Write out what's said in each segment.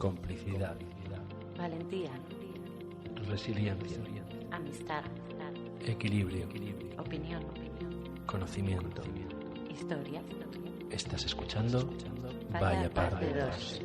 complicidad, valentía, resiliencia, amistad, equilibrio, opinión, conocimiento. historia. Estás escuchando Vaya Par de Dos.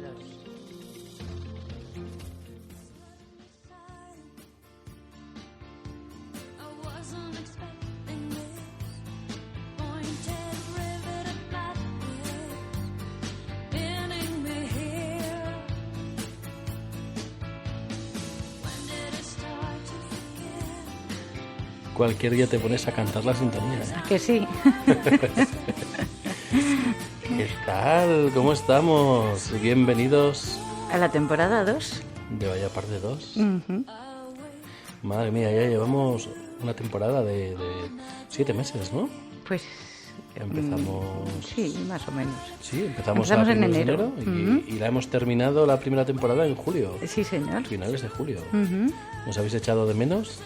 Cualquier día te pones a cantar la sintonía, ¿eh? ¿A que sí? ¿Qué tal? ¿Cómo estamos? Bienvenidos A la temporada 2. de Vaya Par de Dos. Madre mía, ya llevamos una temporada de 7 meses, ¿no? Pues Empezamos... sí, más o menos. Sí, empezamos en primeros de enero. y la hemos terminado la primera temporada en julio. Sí, señor. Finales de julio. ¿Nos habéis echado de menos?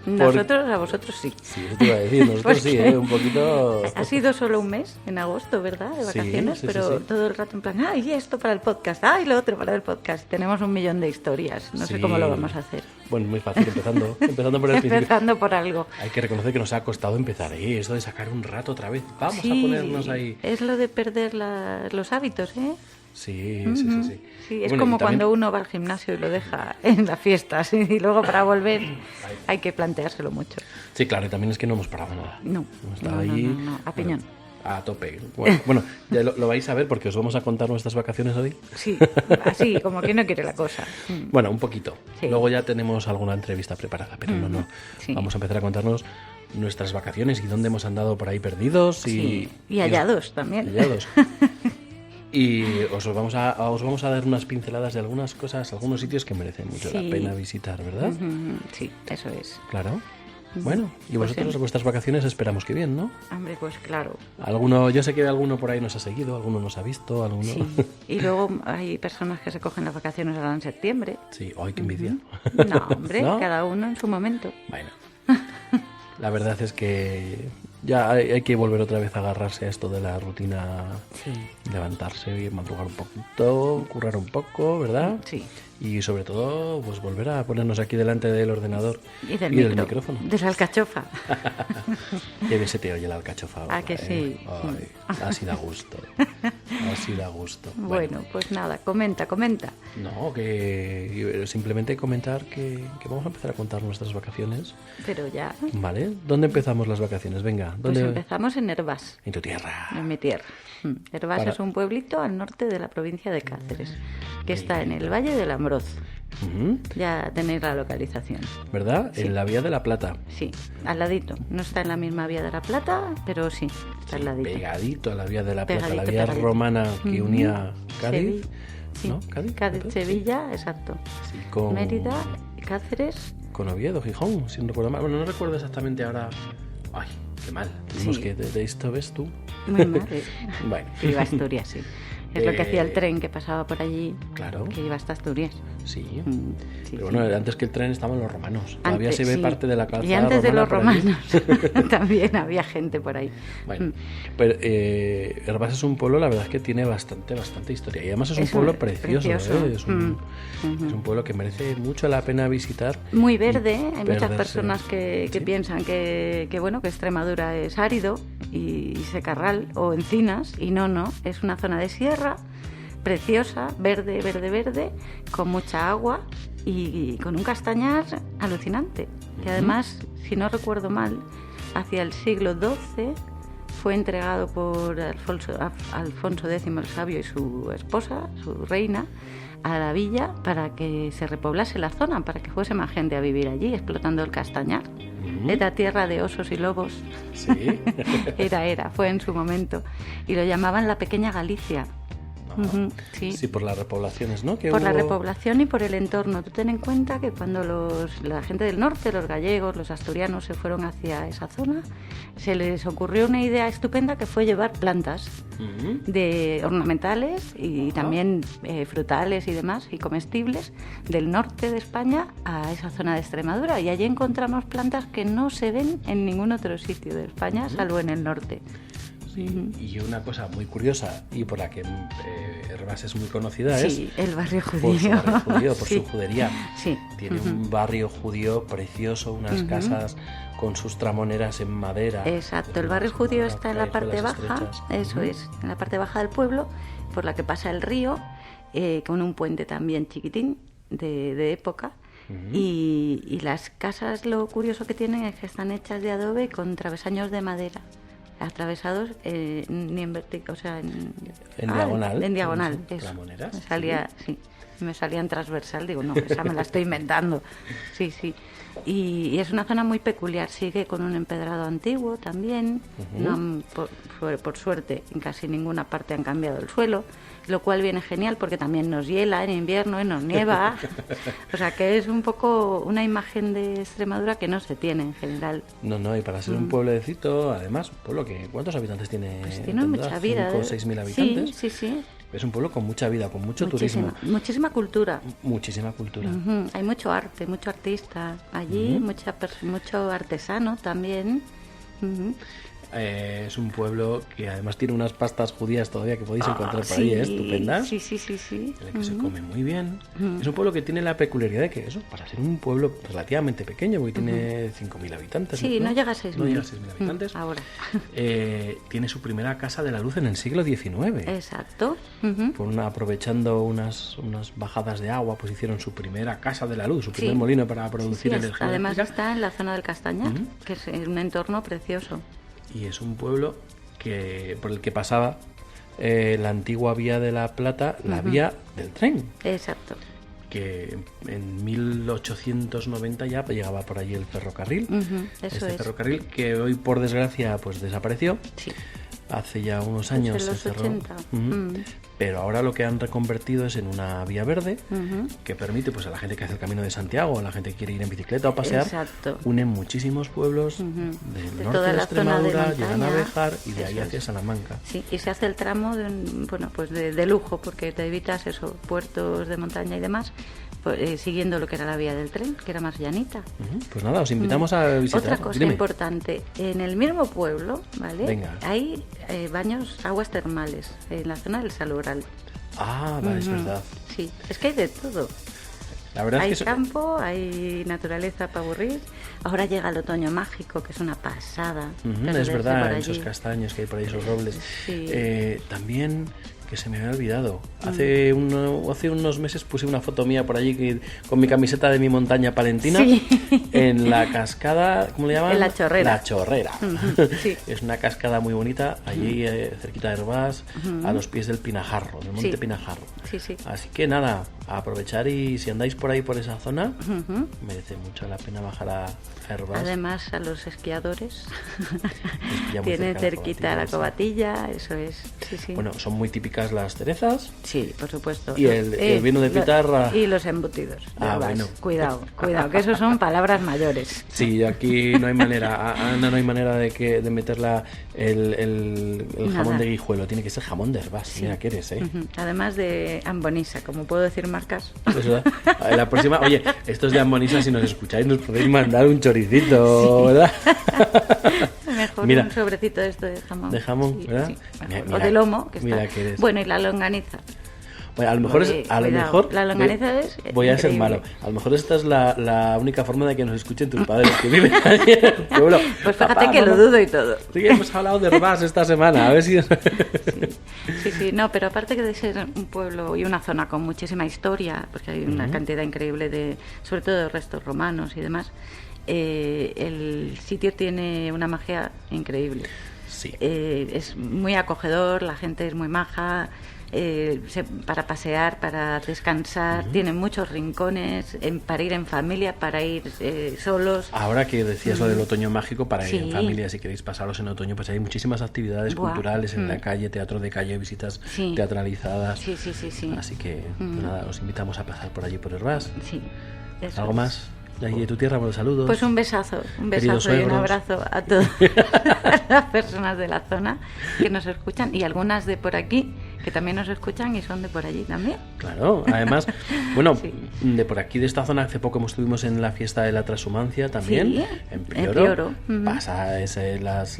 Nosotros, a vosotros sí. Sí, eso te iba a decir. Nosotros sí, un poquito... Ha sido solo un mes, en agosto, ¿verdad? De Sí, vacaciones, sí, pero sí. todo el rato en plan, ¡ay, esto para el podcast! ¡Ay, lo otro para el podcast! Tenemos 1.000.000 de historias. No sé Sí. cómo lo vamos a hacer. Bueno, muy fácil, empezando por el principio. Empezando por algo. Hay que reconocer que nos ha costado empezar, esto de sacar un rato otra vez. Vamos Sí, a ponernos ahí. es lo de perder los hábitos, ¿eh? Sí. Sí, es Bueno, como y también- cuando uno va al gimnasio y lo deja en las fiestas y luego para volver hay que planteárselo mucho. Sí, claro, y también es que no hemos parado nada. No, Hemos estado no, ahí, no, a piñón. A tope. Bueno, ya lo vais a ver porque os vamos a contar nuestras vacaciones hoy. Sí, así, como que no quiere la cosa. Bueno, un poquito. Sí. Luego ya tenemos alguna entrevista preparada, pero no. Sí. Vamos a empezar a contarnos nuestras vacaciones y dónde hemos andado por ahí perdidos. Sí, y hallados también. Hallados. Y os vamos a dar unas pinceladas de algunas cosas, algunos sitios que merecen mucho Sí. la pena visitar, ¿verdad? Sí, eso es. Claro. Bueno, y Pues vosotros sí. vuestras vacaciones esperamos que bien, ¿no? Hombre, pues claro. Yo sé que alguno por ahí nos ha seguido, alguno nos ha visto, alguno... Sí. Y luego hay personas que se cogen las vacaciones ahora en septiembre. Sí, ¡ay, qué envidia! No, hombre, ¿No? cada uno en su momento. Bueno, la verdad es que ya hay que volver otra vez a agarrarse a esto de la rutina, Sí. levantarse y madrugar un poquito, currar un poco, ¿verdad? Sí. Y sobre todo, pues volver a ponernos aquí delante del ordenador Y del micrófono. De la alcachofa. Qué bien se te oye la alcachofa ahora, Ah, que sí. Ay, así da gusto. Así da gusto. Bueno, pues nada, comenta. No, que simplemente comentar que vamos a empezar a contar nuestras vacaciones. Pero ya, ¿Vale? ¿Dónde empezamos las vacaciones? Venga, pues ¿dónde? empezamos en Hervás, En tu tierra. en mi tierra. Hervás Para- es un pueblito al norte de la provincia de Cáceres, que está en el Valle del Ambroz. Ujú. Ya tenéis la localización. ¿Verdad? Sí. En la Vía de la Plata. Sí, al ladito. No está en la misma Vía de la Plata, pero sí, está al ladito. Pegadito a la Vía de la Plata, la Pegadito, vía pegadito. romana que unía Cádiz. Sevilla. Sí. ¿No? ¿Cádiz? Sevilla, exacto. Sí, con... Mérida, Cáceres. Con Oviedo, Gijón, si no recuerdo mal. Bueno, no recuerdo exactamente ahora. Ay, qué mal. Tenemos Sí. que de esto ves tú. Muy mal. Bueno. Que iba a Asturias, sí. Es lo que hacía el Eh, tren que pasaba por allí, Claro. que iba hasta Asturias. Sí. Sí, Pero sí. bueno, antes que el tren estaban los romanos. Todavía Antes, se ve sí. parte de la calzada Y antes de romana los por allí. romanos también había gente por ahí. Bueno, pero Hervás es un pueblo, la verdad es que tiene bastante historia. Y además es un Es pueblo un- precioso. precioso. ¿eh? Es un pueblo que merece mucho la pena visitar. Muy verde, hay muchas Perderse. personas que Sí. piensan que bueno, que Extremadura es árido y secarral o encinas, y no, es una zona de sierra preciosa, verde, con mucha agua y con un castañar alucinante, que además, si no recuerdo mal, hacia el siglo XII fue entregado por Alfonso X el Sabio y su esposa, su reina, a la villa para que se repoblase la zona, para que fuese más gente a vivir allí, explotando el castañar. Era tierra de osos y lobos. Sí. Fue en su momento. Y lo llamaban la Pequeña Galicia. Ujú, sí. Sí, por las repoblaciones, ¿no? Que Por la hubo- repoblación y por el entorno. Tú ten en cuenta que cuando la gente del norte, los gallegos, los asturianos se fueron hacia esa zona, se les ocurrió una idea estupenda que fue llevar plantas Ujú. de ornamentales y también frutales y demás y comestibles del norte de España a esa zona de Extremadura, y allí encontramos plantas que no se ven en ningún otro sitio de España salvo en el norte. Sí. Y una cosa muy curiosa y por la que Hervás es muy conocida es el barrio judío. Por su barrio judío, por su judería. Sí. Tiene un barrio judío precioso, unas casas con sus tramoneras en madera. Exacto, el barrio judío está en la parte baja, eso es, en la parte baja del pueblo, por la que pasa el río, con un puente también chiquitín de época. Y las casas, lo curioso que tienen es que están hechas de adobe con travesaños de madera, atravesados ni en vertical, o sea, en diagonal. En diagonal, eso. Me salía en transversal, digo, no, esa me la estoy inventando. Sí. Y es una zona muy peculiar, sigue con un empedrado antiguo también. No, por suerte, en casi ninguna parte han cambiado el suelo, lo cual viene genial porque también nos hiela en invierno y nos nieva. O sea que es un poco una imagen de Extremadura que no se tiene en general. No, y para ser un pueblecito, además, un pueblo que ¿cuántos habitantes tiene? Pues tiene mucha vida. 5 o 6.000 habitantes. Sí. Es un pueblo con mucha vida, con mucho turismo. Muchísima cultura. Muchísima cultura. Hay mucho arte, mucho artista allí, mucho artesano también. Es un pueblo que además tiene unas pastas judías todavía que podéis encontrar por ahí, estupendas. Sí. En el que se come muy bien. Es un pueblo que tiene la peculiaridad de que eso, para ser un pueblo relativamente pequeño, porque tiene 5.000 habitantes. Sí, no llega a 6.000. No llega a 6.000 habitantes. Ahora. Tiene su primera casa de la luz en el siglo XIX. Exacto. Aprovechando unas bajadas de agua, pues hicieron su primera casa de la luz, su primer molino para producir energía. Además está en la zona del Castañar, que es un entorno precioso. Y es un pueblo por el que pasaba la antigua vía de la Plata, la vía del tren. Exacto. Que en 1890 ya llegaba por allí el ferrocarril. Ferrocarril que hoy, por desgracia, pues desapareció. Sí. Hace ya unos años en los se cerró. 80. Pero ahora lo que han reconvertido es en una vía verde que permite pues a la gente que hace el Camino de Santiago, a la gente que quiere ir en bicicleta o pasear, unen muchísimos pueblos del norte de Extremadura, llegan a Béjar y de ahí hacia Salamanca. Sí, y se hace el tramo de lujo, porque te evitas puertos de montaña y demás, siguiendo lo que era la vía del tren, que era más llanita. Pues nada, os invitamos a visitar. Otra cosa importante, en el mismo pueblo, ¿vale? Venga. Hay aguas termales, en la zona del Salobral. Ah, vale, es verdad. Sí, es que hay de todo. La verdad hay es que campo, hay naturaleza para aburrir. Ahora llega el otoño mágico, que es una pasada. Es verdad, esos castaños que hay por ahí, esos robles. Sí. También, que se me había olvidado, hace unos meses puse una foto mía por allí con mi camiseta de mi montaña palentina en la cascada, ¿cómo le llaman? En la Chorrera. La Chorrera. Sí. Es una cascada muy bonita, allí cerquita de Hervás, a los pies del Pinajarro, del monte Pinajarro. Sí. Así que nada, a aprovechar, y si andáis por ahí por esa zona, merece mucho la pena bajar a Hervás. Además, a los esquiadores tienen cerquita la Covatilla, eso es. Sí. Bueno, son muy típicas las cerezas. Sí, por supuesto. Y el vino de pitarra. Y los embutidos. Bueno. Cuidado, que esos son palabras mayores. Sí, aquí no hay manera, Ana, no hay manera de meterla el jamón de Guijuelo. Tiene que ser jamón de Hervás. Sí. Mira que eres, ¿eh? Además de Ambonisa, como puedo decir marcas. Eso, la próxima, oye, estos de Ambonisa, si nos escucháis, nos podéis mandar un choricito, ¿verdad? Mejor mira, un sobrecito de esto de jamón. De jamón, sí, ¿verdad? Sí, o de lomo, que mira está. Que eres. Bueno, y la longaniza. Bueno, a lo mejor la longaniza es voy a ser malo. A lo mejor esta es la única forma de que nos escuchen tus padres que viven allí en el pueblo. Pues fíjate que lo dudo y todo. Sí, que hemos hablado de Hervás esta semana, a ver si... Sí, no, pero aparte que de ser un pueblo y una zona con muchísima historia, porque hay una cantidad increíble sobre todo de restos romanos y demás, el sitio tiene una magia increíble. Sí. Es muy acogedor, la gente es muy maja. Para pasear, para descansar, tienen muchos rincones para ir en familia, para ir solos. Ahora que decías lo del otoño mágico, para ir en familia, si queréis pasaros en otoño, pues hay muchísimas actividades culturales en la calle, teatro de calle, visitas teatralizadas. Sí. Así que nada, os invitamos a pasar por allí por Hervás. Sí. ¿Algo más? De allí de tu tierra, por los saludos. Pues un besazo y un abrazo a todas las personas de la zona que nos escuchan y algunas de por aquí que también nos escuchan y son de por allí también. Claro, además, bueno, Sí. de por aquí de esta zona, hace poco estuvimos en la fiesta de la Transhumancia también, Sí, en en Prioro. Prioro. Pasa las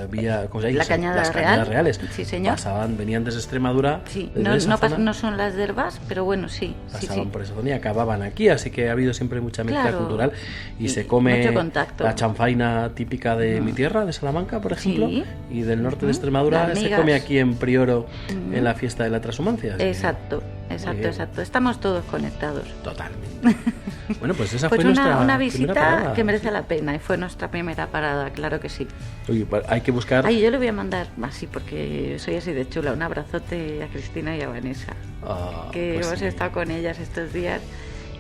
vías, ¿cómo se dice? La Cañada las Cañadas Real. Reales. Sí, señor. Venían desde Extremadura. Sí, desde esa zona, no son las del Bas, pero bueno, sí. pasaban Sí. por esa zona y acababan aquí, así que ha habido siempre mucha mezcla Claro. cultural y Y se come mucho contacto. la chanfaina típica de mi tierra, de Salamanca, por ejemplo, Sí. y del norte de Extremadura Las se migas. come aquí en Prioro en la fiesta de la Transhumancia. así que- Exacto. bien. Estamos todos conectados. Totalmente. Bueno, pues esa Pues fue nuestra una primera visita parada. que merece la pena y fue nuestra primera parada, claro que sí. Oye, pues hay que buscar. Ay, yo le voy a mandar, así porque soy así de chula, un abrazote a Cristina y a Vanessa, que pues hemos sí. estado con ellas estos días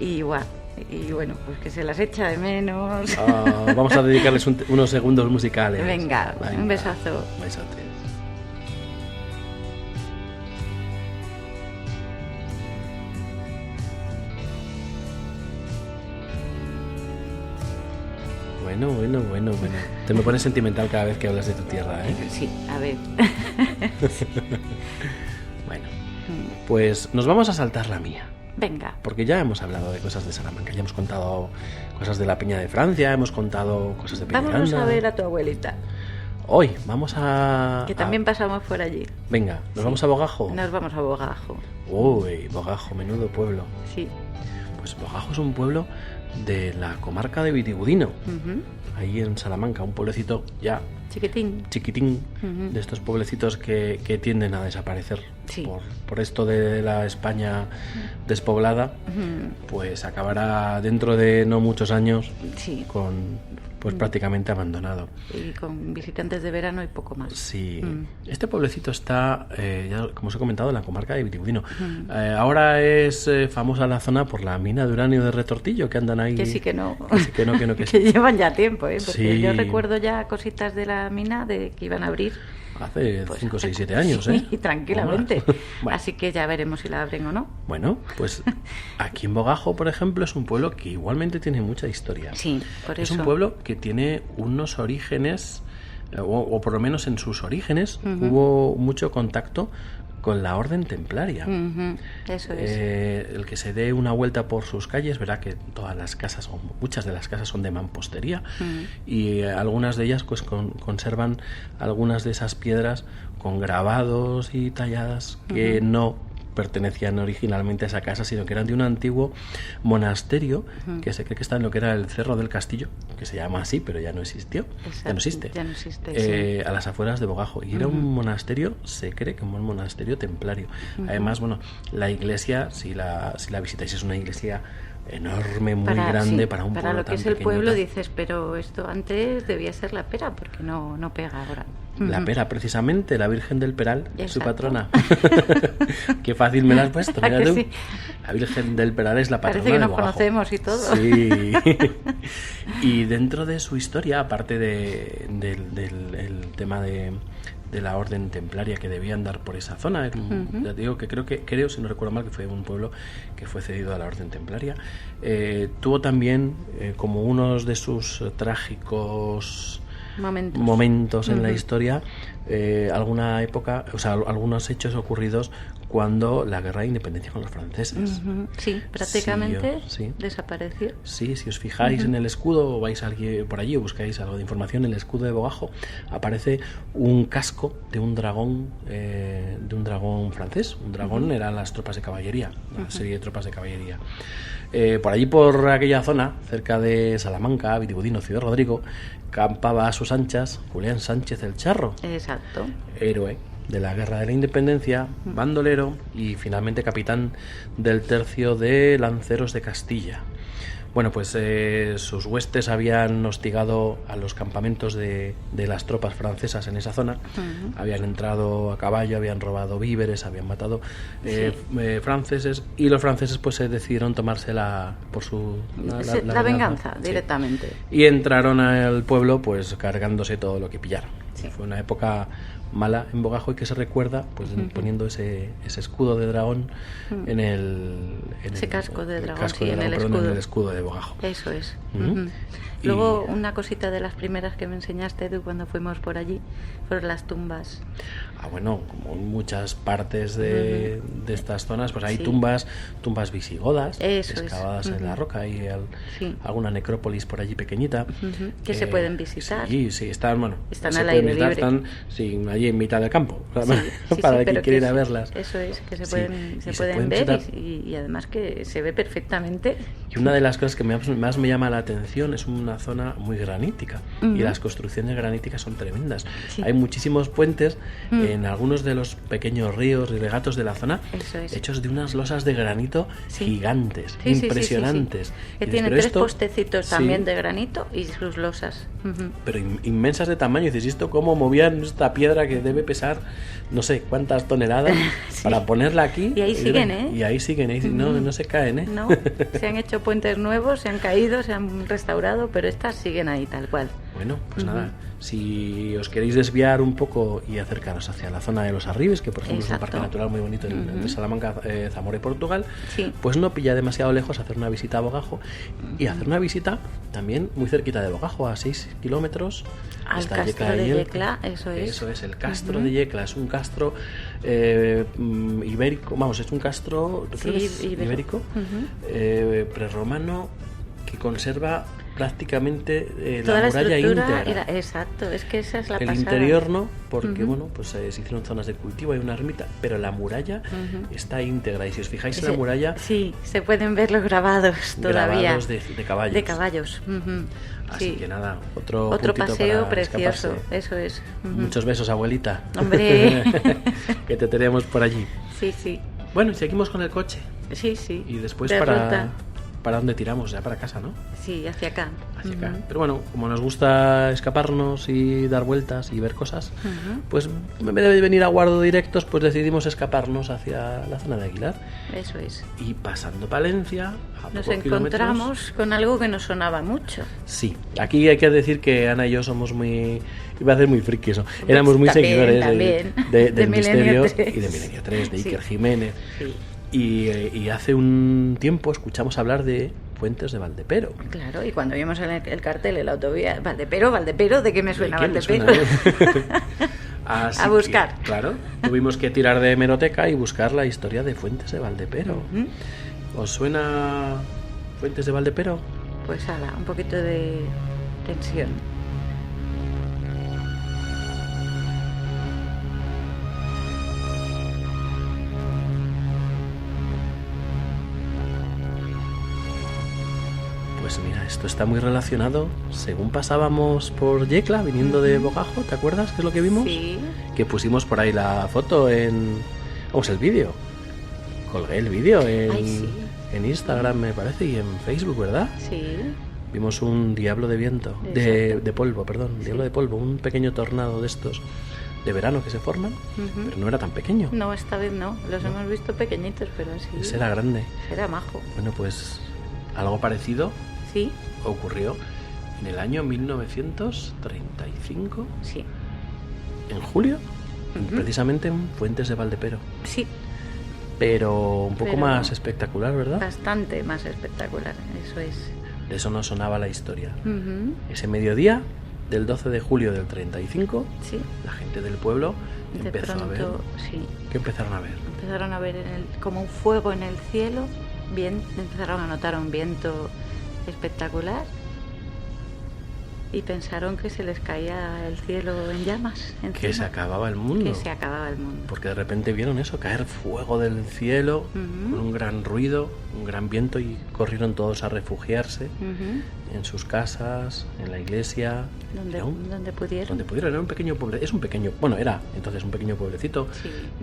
y guau, y bueno, pues que se las echa de menos. Vamos a dedicarles unos segundos musicales. Venga, un besazo. Besotes. Bueno. Te me pones sentimental cada vez que hablas de tu tierra, ¿eh? Sí, a ver. Bueno, pues nos vamos a saltar la mía. Venga. Porque ya hemos hablado de cosas de Salamanca, ya hemos contado cosas de la Peña de Francia, hemos contado cosas de Peñaranda. Vámonos a ver a tu abuelita, Hoy vamos a... que también pasamos por allí. Venga, ¿nos Sí. vamos a Bogajo? Nos vamos a Bogajo. Uy, Bogajo, menudo pueblo. Sí. Pues Bogajo es un pueblo de la comarca de Vitigudino, Ujú. ahí en Salamanca, un pueblecito ya Chiquitín. chiquitín, Ujú. de estos pueblecitos que tienden a desaparecer Sí. por esto de la España despoblada, Ujú. pues acabará dentro de no muchos años Sí. pues prácticamente abandonado. Y con visitantes de verano y poco más. Sí, Mm. este pueblecito está, ya, como os he comentado, en la comarca de Vitigudino. Ahora es famosa la zona por la mina de uranio de Retortillo, que andan ahí. Que sí que no. Que sí, que no, que no, que Que sí. llevan ya tiempo, ¿eh? Porque Sí. yo recuerdo ya cositas de la mina de que iban a abrir. Hace Pues, 5, 6, hace- 7 años, ¿eh? Sí, tranquilamente. O más. Bueno. Así que ya veremos si la abren o no. Bueno, pues aquí en Bogajo, por ejemplo, es un pueblo que igualmente tiene mucha historia. Sí, por Es eso. un pueblo que tiene unos orígenes, o por lo menos en sus orígenes, hubo mucho contacto con la orden templaria. Ujú, eso es. El que se dé una vuelta por sus calles verá que todas las casas, o muchas de las casas, son de mampostería y algunas de ellas pues conservan algunas de esas piedras con grabados y talladas que no pertenecían originalmente a esa casa, sino que eran de un antiguo monasterio que se cree que está en lo que era el Cerro del Castillo, que se llama así, pero ya no existió, Exacto, ya no existe, ya no existe, sí. a las afueras de Bogajo. Y era un monasterio, se cree que un monasterio templario. Además, bueno, la iglesia, si la visitáis, es una iglesia enorme, muy grande, sí, para un pueblo para lo que tan es el pueblo pequeñito. dices, pero esto antes debía ser la Pera, porque no pega ahora. La Ujú. Pera, precisamente, la Virgen del Peral, su Exacto. patrona. Qué fácil me la has puesto, ¿A mira que tú. sí? La Virgen del Peral es la patrona Parece que de nos Bogajo. conocemos y todo. Sí. Y dentro de su historia, aparte del el tema de la orden templaria que debía andar por esa zona, ya te digo que creo, si no recuerdo mal, que fue un pueblo que fue cedido a la orden templaria. Tuvo también como unos de sus trágicos momentos en la historia, alguna época, o sea, algunos hechos ocurridos cuando la guerra de independencia con los franceses. Ujú, sí, prácticamente Sí. desapareció. Sí, si os fijáis en el escudo o vais por allí o buscáis algo de información, en el escudo de Bogajo aparece un casco de un dragón francés. Un dragón eran las tropas de caballería, una serie de tropas de caballería. Por allí, por aquella zona, cerca de Salamanca, Vitigudino, Ciudad Rodrigo, campaba a sus anchas Julián Sánchez el Charro, Exacto. héroe de la Guerra de la Independencia, bandolero y finalmente capitán del tercio de lanceros de Castilla. Bueno, pues sus huestes habían hostigado a los campamentos de las tropas francesas en esa zona. Habían entrado a caballo, habían robado víveres, habían matado franceses, y los franceses pues se decidieron tomársela por La venganza, Sí. directamente. Y entraron al pueblo pues cargándose todo lo que pillaron. Sí. Fue una época mala en Bogajo y que se recuerda pues poniendo ese escudo de dragón en Ese casco de dragón, casco sí, de en el dragón, escudo. en el escudo de Bogajo. Eso es. Ujú. Ujú. Y- Luego, una cosita de las primeras que me enseñaste tú cuando fuimos por allí fueron las tumbas. Bueno, como en muchas partes de estas zonas, pues hay tumbas visigodas, excavadas en la roca, hay alguna necrópolis por allí pequeñita. Que se pueden visitar. Sí, están al aire libre. Están allí en mitad del campo, para quien quiera ir a verlas. Eso es, que se pueden ver y además que se ve perfectamente. Y una de las cosas que más me llama la atención es una zona muy granítica, y las construcciones graníticas son tremendas. Hay muchísimos puentes en algunos de los pequeños ríos y regatos de la zona, hechos de unas losas de granito gigantes, impresionantes. Que tienen 3 postecitos también de granito y sus losas. Pero inmensas de tamaño. Dices, ¿esto cómo movían esta piedra que debe pesar no sé cuántas toneladas para ponerla aquí? Y ahí siguen, Y ahí siguen, no se caen, No, se han hecho puentes nuevos, se han caído, se han restaurado, pero estas siguen ahí tal cual. Bueno, pues nada, si os queréis desviar un poco y acercaros hacia la zona de los Arribes, que por ejemplo es un parque natural muy bonito de Salamanca, Zamora y Portugal, pues no pilla demasiado lejos hacer una visita a Bogajo, y hacer una visita también muy cerquita de Bogajo, a 6 kilómetros. Al Castro de Yecla, eso es el Castro de Yecla, es un castro ibérico, es un castro ibérico, prerromano, que conserva prácticamente la muralla íntegra. Exacto, es que esa es la pasada. El interior no, porque se hicieron zonas de cultivo, hay una ermita, pero la muralla está íntegra, y si os fijáis en la muralla... Sí, se pueden ver los grabados todavía. Grabados de caballos. De caballos. Así que nada, otro paseo precioso, escaparse. Eso es. Muchos besos, abuelita. Hombre. Que te tenemos por allí. Sí. Bueno, seguimos con el coche. Sí. Y después ¿para dónde tiramos? Ya para casa, ¿no? Sí, hacia acá. Pero bueno, como nos gusta escaparnos y dar vueltas y ver cosas, pues en vez de venir a Guardo directos, pues decidimos escaparnos hacia la zona de Aguilar. Eso es. Y pasando Palencia, nos encontramos con algo que nos sonaba mucho. Sí, aquí hay que decir que Ana y yo somos muy... Iba a ser muy friki eso. Éramos muy seguidores del Misterio y de Milenio 3, de Iker Jiménez. Sí. Y hace un tiempo escuchamos hablar de Fuentes de Valdepero. Claro, y cuando vimos el cartel en la autovía, Valdepero, ¿de qué me suena Valdepero? A buscar. Claro, tuvimos que tirar de hemeroteca y buscar la historia de Fuentes de Valdepero. ¿Os suena Fuentes de Valdepero? Pues un poquito de tensión. Pues mira, esto está muy relacionado. Según pasábamos por Yecla, viniendo de Bogajo, ¿te acuerdas qué es lo que vimos? Sí. Que pusimos por ahí la foto el vídeo. Colgué el vídeo en Instagram, me parece, y en Facebook, ¿verdad? Sí. Vimos un diablo de viento, de polvo, diablo de polvo, un pequeño tornado de estos de verano que se forman, pero no era tan pequeño. No, esta vez no, hemos visto pequeñitos, pero sí. Ese era grande. Era majo. Bueno, pues algo parecido ocurrió en el año 1935. Sí. En julio, precisamente en Fuentes de Valdepero. Sí. Pero un poco más espectacular, ¿verdad? Bastante más espectacular, eso es. De eso nos sonaba la historia. Ese mediodía del 12 de julio del 35, la gente del pueblo empezó a ver. ¿Qué empezaron a ver? Empezaron a ver como un fuego en el cielo. Empezaron a notar un viento espectacular y pensaron que se les caía el cielo en llamas encima. Que se acababa el mundo. Porque de repente vieron eso, caer fuego del cielo, con un gran ruido, un gran viento, y corrieron todos a refugiarse en sus casas, en la iglesia. Donde pudieron. Era un pequeño pueblo. Era entonces un pequeño pueblecito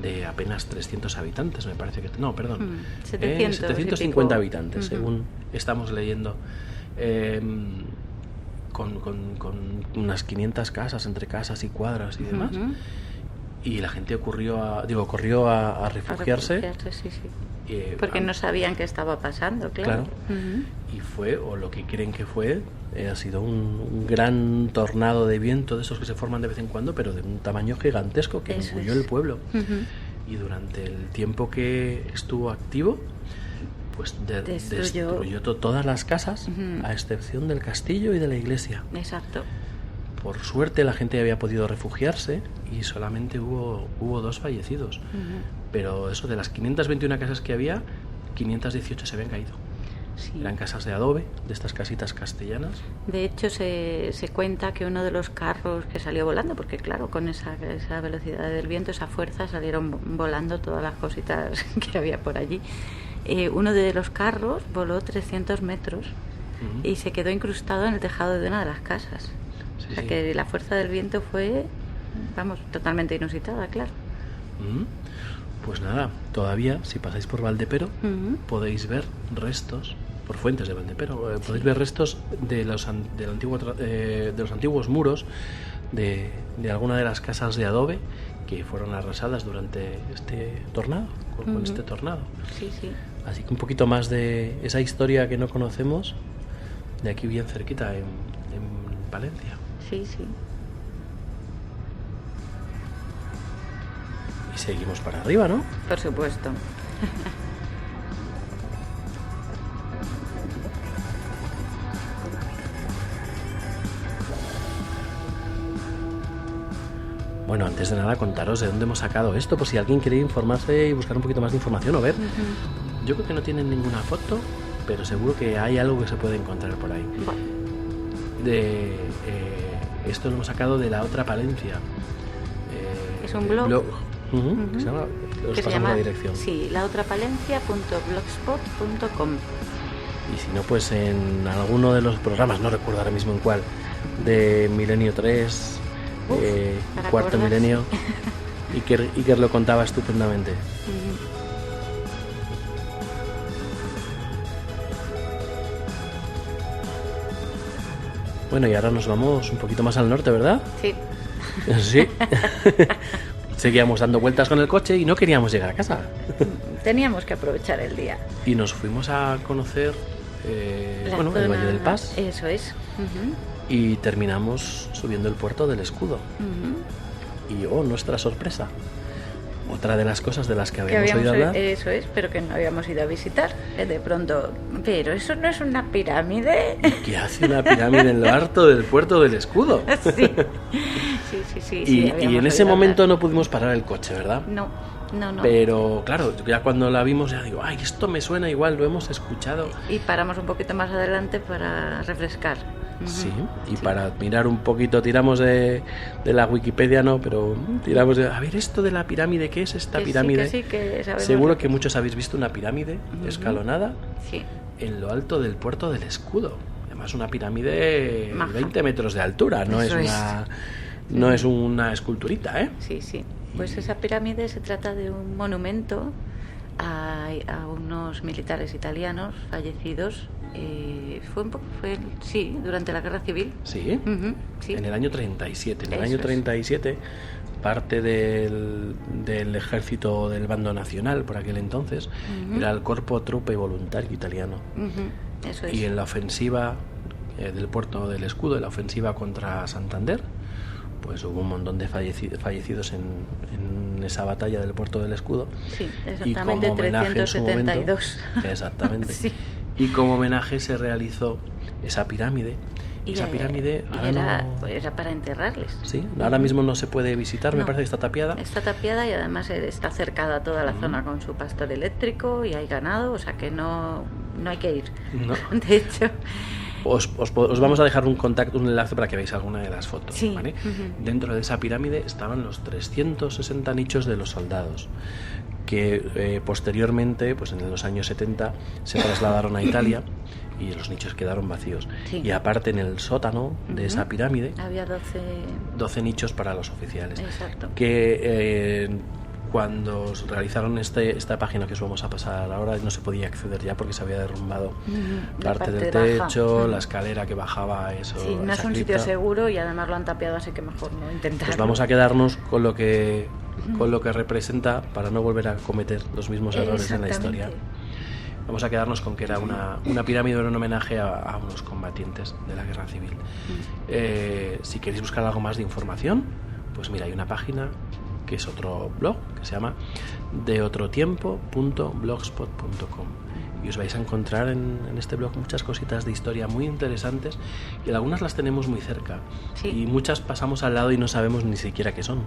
de apenas 300 habitantes, me parece que... No, perdón. 750 habitantes, según estamos leyendo. Con unas 500 casas, entre casas y cuadras y demás. Y la gente corrió a refugiarse. Porque no sabían qué estaba pasando, claro. Y fue, o lo que creen que fue, ha sido un gran tornado de viento, de esos que se forman de vez en cuando, pero de un tamaño gigantesco, que engulló el pueblo. Y durante el tiempo que estuvo activo, pues destruyó todas las casas, a excepción del castillo y de la iglesia. Exacto. por suerte la gente había podido refugiarse y solamente hubo 2 fallecidos. Pero eso, de las 521 casas que había, 518 se habían caído. Sí. Eran casas de adobe, de estas casitas castellanas. De hecho, se cuenta que uno de los carros que salió volando, porque claro, con esa velocidad del viento, esa fuerza, salieron volando todas las cositas que había por allí. Uno de los carros voló 300 metros y se quedó incrustado en el tejado de una de las casas. Sí, o sea que la fuerza del viento fue, totalmente inusitada, claro. Pues nada, todavía, si pasáis por Valdepero, podéis ver restos, por Fuentes de Valdepero, podéis ver restos de los antiguos muros de alguna de las casas de adobe que fueron arrasadas durante este tornado, con este tornado. Sí. Así que un poquito más de esa historia que no conocemos, de aquí bien cerquita, en Valencia. Sí. Y seguimos para arriba, ¿no? Por supuesto. Bueno, antes de nada, contaros de dónde hemos sacado esto, por si alguien quiere informarse y buscar un poquito más de información o ver. Yo creo que no tienen ninguna foto, pero seguro que hay algo que se puede encontrar por ahí. Esto lo hemos sacado de La Otra Palencia. Es un blog. Que se llama, os pasamos la dirección. Sí, laotrapalencia.blogspot.com. Y si no, pues en alguno de los programas, no recuerdo ahora mismo en cuál, de Milenio 3, Cuarto Milenio, Iker lo contaba estupendamente. Bueno, y ahora nos vamos un poquito más al norte, ¿verdad? Sí. Sí. Seguíamos dando vueltas con el coche y no queríamos llegar a casa. Teníamos que aprovechar el día. Y nos fuimos a conocer el Valle del Pas. Eso es. Y terminamos subiendo el puerto del Escudo. Y nuestra sorpresa. Otra de las cosas de las que habíamos oído hablar. Eso es, pero que no habíamos ido a visitar. De pronto, pero eso no es una pirámide. ¿Qué hace una pirámide en lo alto del puerto del Escudo? Sí. Y en ese momento no pudimos parar el coche, ¿verdad? No. Pero claro, ya cuando la vimos ya digo, esto me suena igual, lo hemos escuchado. Y paramos un poquito más adelante para refrescar. Sí, para mirar un poquito, tiramos de la Wikipedia, no, pero tiramos a ver esto de la pirámide, ¿qué es esta pirámide? Que seguro que muchos habéis visto una pirámide escalonada en lo alto del puerto del Escudo. Además una pirámide 20 metros de altura, no es una esculturita, ¿eh? Sí. Pues esa pirámide se trata de un monumento a unos militares italianos fallecidos. Durante la Guerra Civil. Sí, en el año 37. En el año 37, parte del ejército del bando nacional, por aquel entonces, era el Corpo Truppe Volontario italiano. Eso es. Y en la ofensiva del puerto del Escudo, en la ofensiva contra Santander, pues hubo un montón de fallecidos en esa batalla del puerto del Escudo. Sí, exactamente, y como 372. Exactamente. Sí. Y como homenaje se realizó esa pirámide. Y esa pirámide era para enterrarles. Sí, ahora mismo no se puede visitar, me parece que está tapiada. Está tapiada y además está cercada toda la zona con su pastor eléctrico y hay ganado, o sea que no hay que ir. No. De hecho... Os vamos a dejar un enlace para que veáis alguna de las fotos. Sí. ¿Vale? Dentro de esa pirámide estaban los 360 nichos de los soldados que posteriormente, pues en los años 70, se trasladaron a Italia y los nichos quedaron vacíos. Sí. Y aparte en el sótano de esa pirámide había 12 nichos para los oficiales. Exacto. Que cuando realizaron esta página que os vamos a pasar ahora no se podía acceder ya porque se había derrumbado parte del techo, la escalera que bajaba eso. Sí, no es un sitio seguro y además lo han tapiado, así que mejor no intentarlo. Pues vamos a quedarnos con lo que representa para no volver a cometer los mismos errores en la historia. Vamos a quedarnos con que era una pirámide en un homenaje a unos combatientes de la Guerra Civil. Si queréis buscar algo más de información, pues mira, hay una página que es otro blog que se llama deotrotiempo.blogspot.com y os vais a encontrar en este blog muchas cositas de historia muy interesantes, y algunas las tenemos muy cerca, y muchas pasamos al lado y no sabemos ni siquiera qué son.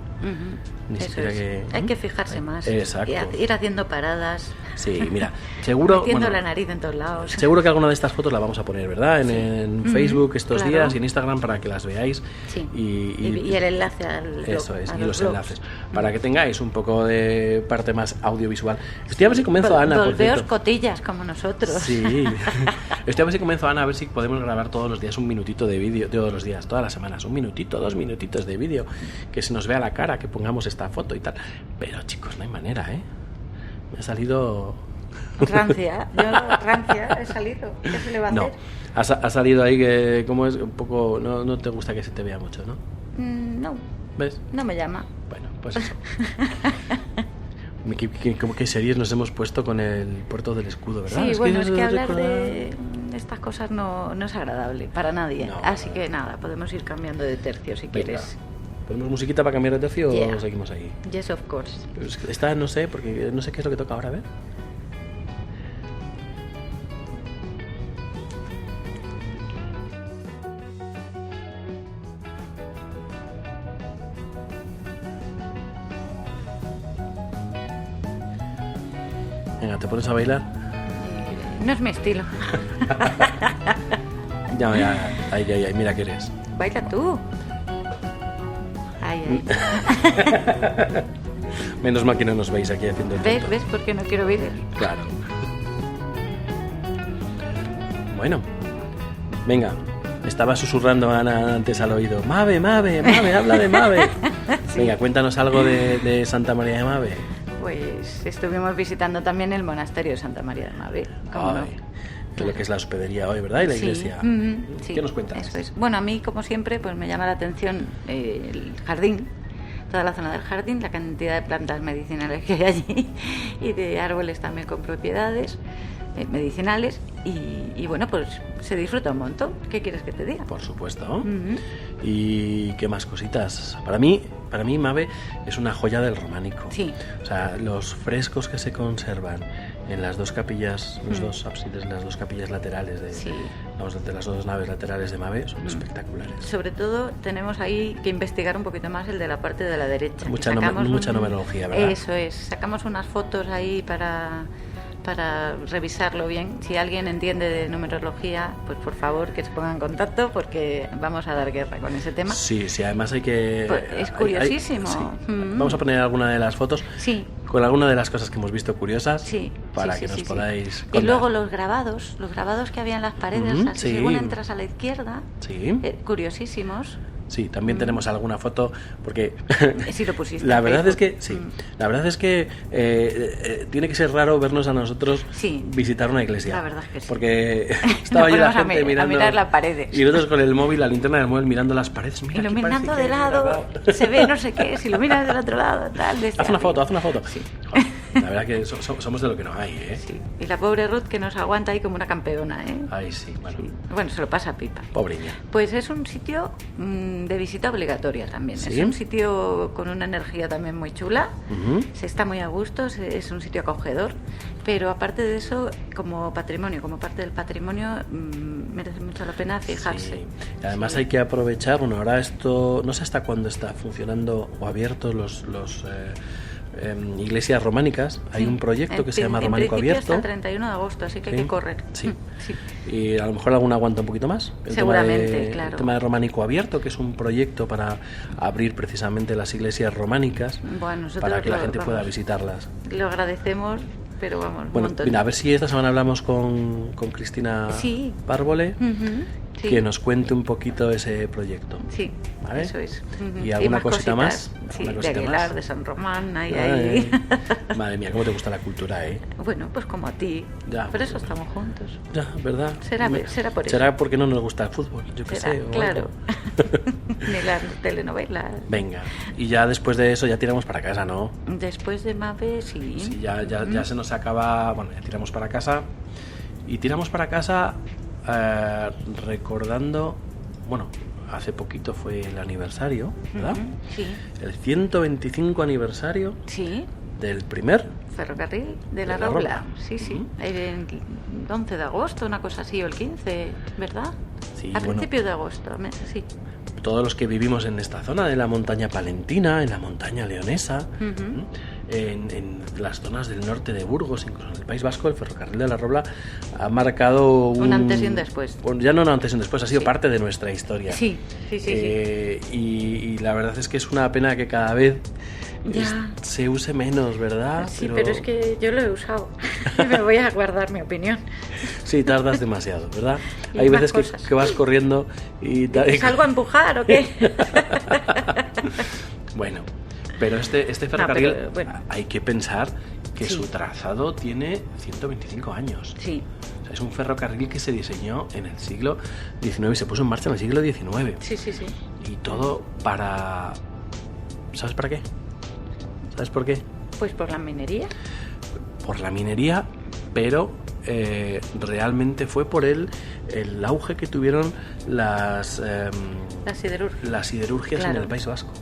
Ni siquiera hay que fijarse más. Exacto. Ir haciendo paradas. Sí, mira, seguro... metiendo la nariz en todos lados. Seguro que alguna de estas fotos la vamos a poner, ¿verdad? En Facebook estos días y en Instagram para que las veáis. Sí. Y el enlace al blog. Eso es, y los enlaces. Para que tengáis un poco de parte más audiovisual. Estoy a ver si convenzo a Ana. Volveos cotillas como nosotros. Sí. Estoy a ver si convenzo a Ana a ver si podemos grabar todos los días un minutito de vídeo, todos los días, todas las semanas, 1 minutito, 2 minutitos de vídeo, que se nos vea la cara, que pongamos esta foto y tal. Pero chicos, no hay manera, ¿eh? Me ha salido... Rancia, he salido. ¿Qué se le va a hacer? Ha salido ahí que, como es un poco... No te gusta que se te vea mucho, ¿no? No. ¿Ves? No me llama. Bueno, pues eso. ¿Qué series nos hemos puesto con el puerto del escudo, verdad? Sí, es que hablar de estas cosas no es agradable para nadie. Así que nada, podemos ir cambiando de tercio si quieres. ¿Ponemos musiquita para cambiar de tercio o seguimos ahí? Yes, of course. Esta no sé, porque no sé qué es lo que toca ahora, a ver. Venga, ¿te pones a bailar? No es mi estilo. Ya, ahí, mira que eres. Baila tú. Ay. Menos mal que no nos veis aquí haciendo el tonto. ¿Ves por qué no quiero vídeos? Claro. Bueno, venga. Estaba susurrando a Ana antes al oído. Mave, habla de Mave. Sí. Venga, cuéntanos algo de Santa María de Mave. Pues estuvimos visitando también el monasterio de Santa María de Mave. ¿Cómo no? Lo que es la hospedería hoy, ¿verdad? Y la iglesia. Sí. ¿Qué nos cuentas? Eso es. Bueno, a mí, como siempre, pues me llama la atención el jardín, toda la zona del jardín, la cantidad de plantas medicinales que hay allí y de árboles también con propiedades medicinales y bueno, pues se disfruta un montón. ¿Qué quieres que te diga? Por supuesto. ¿Y qué más cositas? Para mí Mave es una joya del románico. Sí. O sea, los frescos que se conservan en las dos capillas, los dos ábsides, las dos capillas laterales de las dos naves laterales de Mave son espectaculares. Sobre todo tenemos ahí que investigar un poquito más el de la parte de la derecha. Mucha numerología, ¿verdad? Eso es. Sacamos unas fotos ahí para revisarlo bien. Si alguien entiende de numerología, pues por favor que se ponga en contacto porque vamos a dar guerra con ese tema. Sí, además hay que... Pues es curiosísimo. Vamos a poner alguna de las fotos con alguna de las cosas que hemos visto curiosas para que nos podáis contar. Y luego los grabados que había en las paredes, según entras a la izquierda, curiosísimos. Sí, también tenemos alguna foto porque sí lo pusiste. La verdad es que tiene que ser raro vernos a nosotros visitar una iglesia. La verdad es que sí. Porque estaba allí la gente mirando a mirar las paredes. Y nosotros con el móvil, la linterna del móvil mirando las paredes. Mira, iluminando de lado, se ve no sé qué, si iluminas del otro lado, tal. Haz una foto. Sí. La verdad que somos de lo que no hay, ¿eh? Sí. Y la pobre Ruth que nos aguanta ahí como una campeona, ¿eh? Ay, sí, bueno. Sí. Bueno, se lo pasa a pipa. Pobre niña. Pues es un sitio de visita obligatoria también. ¿Sí? Es un sitio con una energía también muy chula. Se está muy a gusto, es un sitio acogedor. Pero aparte de eso, como patrimonio, como parte del patrimonio, merece mucho la pena fijarse. Sí. Y además hay que aprovechar, bueno, ahora esto, no sé hasta cuándo está funcionando o abiertos los iglesias románicas. Hay un proyecto que se llama Románico Abierto. Hasta el 31 de agosto, así que hay que correr. Sí. Y a lo mejor alguna aguanta un poquito más. Seguramente, claro. El tema de Románico Abierto, que es un proyecto para abrir precisamente las iglesias románicas para que la gente pueda visitarlas. Lo agradecemos, pero vamos, bueno, un montón. Mira, a ver si esta semana hablamos con Cristina Bárbole. Que nos cuente un poquito ese proyecto. Sí, ¿vale? Eso es. ¿Y alguna cosita más? Sí, de Aguilar, de San Román, ahí. Madre mía, cómo te gusta la cultura, ¿eh? Bueno, pues como a ti. Ya. Por eso estamos juntos. Ya, ¿verdad? Será por eso. Será porque no nos gusta el fútbol, yo qué sé. Claro. Ni las telenovelas. Venga, y ya después de eso ya tiramos para casa, ¿no? Después de Mave, sí. Sí, ya se nos acaba... Bueno, ya tiramos para casa. Y tiramos para casa... recordando, bueno, hace poquito fue el aniversario, ¿verdad? Sí. El 125 aniversario del primer Ferrocarril de la Robla. Sí, sí. El 11 de agosto, una cosa así, o el 15, ¿verdad? Sí, a principios de agosto, sí. Todos los que vivimos en esta zona de la montaña palentina, en la montaña leonesa, en las zonas del norte de Burgos, incluso en el País Vasco, el Ferrocarril de la Robla ha marcado un antes y un después. Ya no un antes y un después, ha sido parte de nuestra historia. Sí. Y la verdad es que es una pena que cada vez se use menos, ¿verdad? Sí, pero es que yo lo he usado y me voy a guardar mi opinión. Sí, tardas demasiado, ¿verdad? Hay veces que vas corriendo y ¿salgo a empujar o qué? Bueno, pero este ferrocarril, hay que pensar que su trazado tiene 125 años. Sí. O sea, es un ferrocarril que se diseñó en el siglo XIX y se puso en marcha en el siglo XIX. Sí. Y todo para... ¿Sabes para qué? ¿Sabes por qué? Pues por la minería. Por la minería, pero realmente fue por el auge que tuvieron las siderurgias en el País Vasco.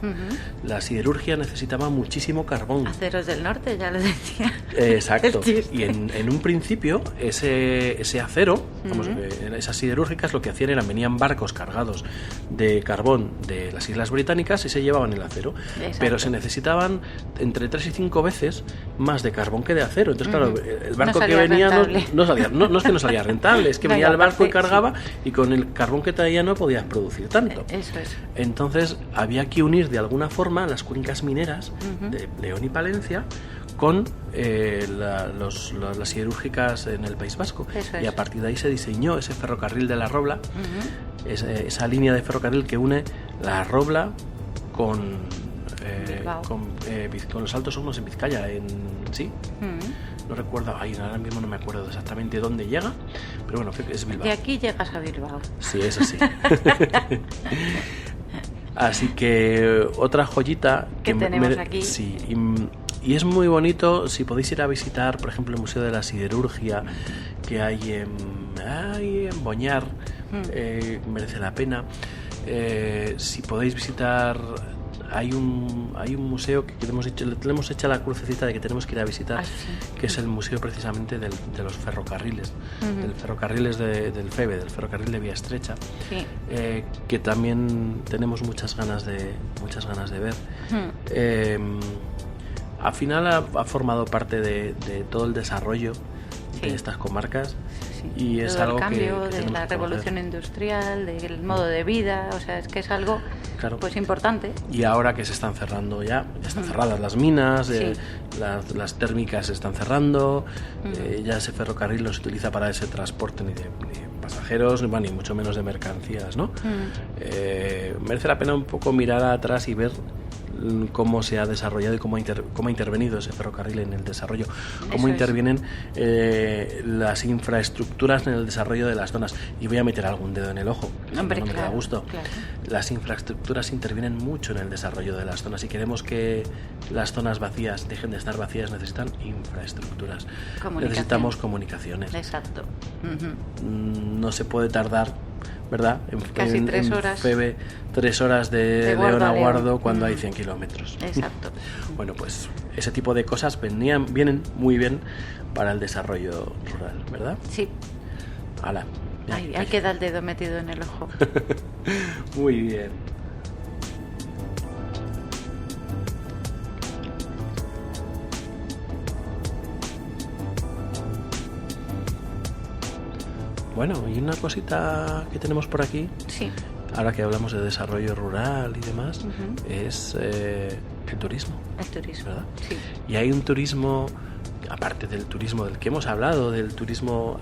La siderurgia necesitaba muchísimo carbón. Aceros del Norte, ya lo decía. Exacto. Y en un principio ese acero, esas siderúrgicas lo que hacían era venían barcos cargados de carbón de las Islas Británicas y se llevaban el acero. Exacto. Pero se necesitaban entre 3 y 5 veces más de carbón que de acero. Entonces, claro, el barco que venía no es que no salía rentable, es que venía el barco y cargaba y con el carbón que traía no podías producir tanto. Eso es. Entonces había que unir de alguna forma las cuencas mineras de León y Palencia con las siderúrgicas en el País Vasco. Y a partir de ahí se diseñó ese ferrocarril de la Robla, esa línea de ferrocarril que une la Robla con los Altos Hornos en Vizcaya, no recuerdo, ahora mismo no me acuerdo exactamente dónde llega, pero bueno, creo que es Bilbao. De aquí llegas a Bilbao. Sí, es así. Así que otra joyita que tenemos aquí. Sí, y es muy bonito si podéis ir a visitar, por ejemplo, el Museo de la Siderurgia que hay en Boñar, merece la pena. Si podéis visitar, hay un museo que le hemos hecho la crucecita de que tenemos que ir a visitar, que es el museo precisamente de los ferrocarriles, del ferrocarriles del FEVE, del ferrocarril de vía estrecha, que también tenemos muchas ganas de ver. Al final ha formado parte de todo el desarrollo de estas comarcas. Y es todo algo el cambio que de la revolución industrial, del modo de vida, o sea, es que es algo pues importante. Y ahora que se están cerrando ya están cerradas las minas, las térmicas se están cerrando, ya ese ferrocarril no se utiliza para ese transporte ni de pasajeros, ni mucho menos de mercancías, ¿no? Merece la pena un poco mirar atrás y ver cómo se ha desarrollado y cómo ha intervenido ese ferrocarril en el desarrollo, cómo intervienen las infraestructuras en el desarrollo de las zonas. Y voy a meter algún dedo en el ojo, no me da gusto. Claro. Las infraestructuras intervienen mucho en el desarrollo de las zonas. Si queremos que las zonas vacías dejen de estar vacías, necesitan infraestructuras. Necesitamos comunicaciones. Exacto. No se puede tardar, ¿verdad? Casi 3 horas. FEVE, 3 horas de León a Guardo cuando hay 100 kilómetros. Exacto. Bueno, pues ese tipo de cosas vienen muy bien para el desarrollo rural, ¿verdad? Sí. ¡Hala! Ahí queda el dedo metido en el ojo. Muy bien. Bueno, y una cosita que tenemos por aquí, ahora que hablamos de desarrollo rural y demás, es el turismo. El turismo, ¿verdad? Sí. Y hay un turismo, aparte del turismo del que hemos hablado, del turismo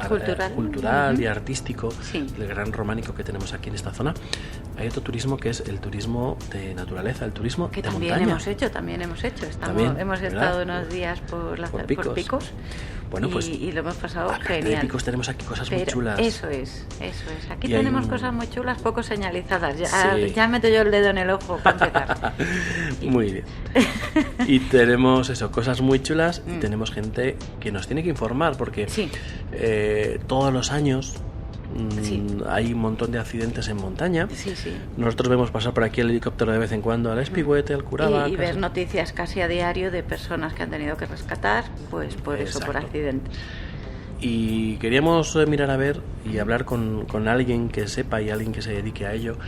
cultural y artístico, el gran románico que tenemos aquí en esta zona, hay otro turismo que es el turismo de naturaleza, el turismo que de también montaña. También hemos hecho. Hemos ¿verdad? estado unos días por Picos. Bueno, pues, y lo hemos pasado genial. De Picos tenemos aquí cosas muy chulas. Eso es. Aquí tenemos cosas muy chulas, poco señalizadas. Ya meto yo el dedo en el ojo para empezar. Muy bien. Y tenemos cosas muy chulas y tenemos gente que nos tiene que informar porque todos los años Hay un montón de accidentes en montaña. Sí. Nosotros vemos pasar por aquí el helicóptero de vez en cuando al Espigüete, al Curaba. Y ver noticias casi a diario de personas que han tenido que rescatar, pues por eso, por accidentes. Y queríamos mirar a ver y hablar con alguien que sepa y alguien que se dedique a ello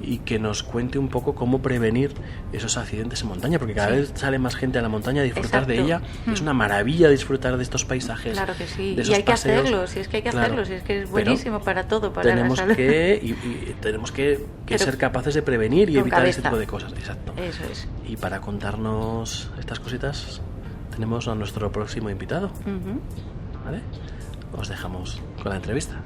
y que nos cuente un poco cómo prevenir esos accidentes en montaña, porque cada vez sale más gente a la montaña a disfrutar de ella. Es una maravilla disfrutar de estos paisajes. Claro que sí, de y hay paseos. Que hacerlo, si es que hay que hacerlo, si es que es buenísimo para todo, para tenemos la salud. Tenemos que ser capaces de prevenir y evitar ese tipo de cosas. Exacto. Eso es. Y para contarnos estas cositas tenemos a nuestro próximo invitado. ¿Vale? Os dejamos con la entrevista.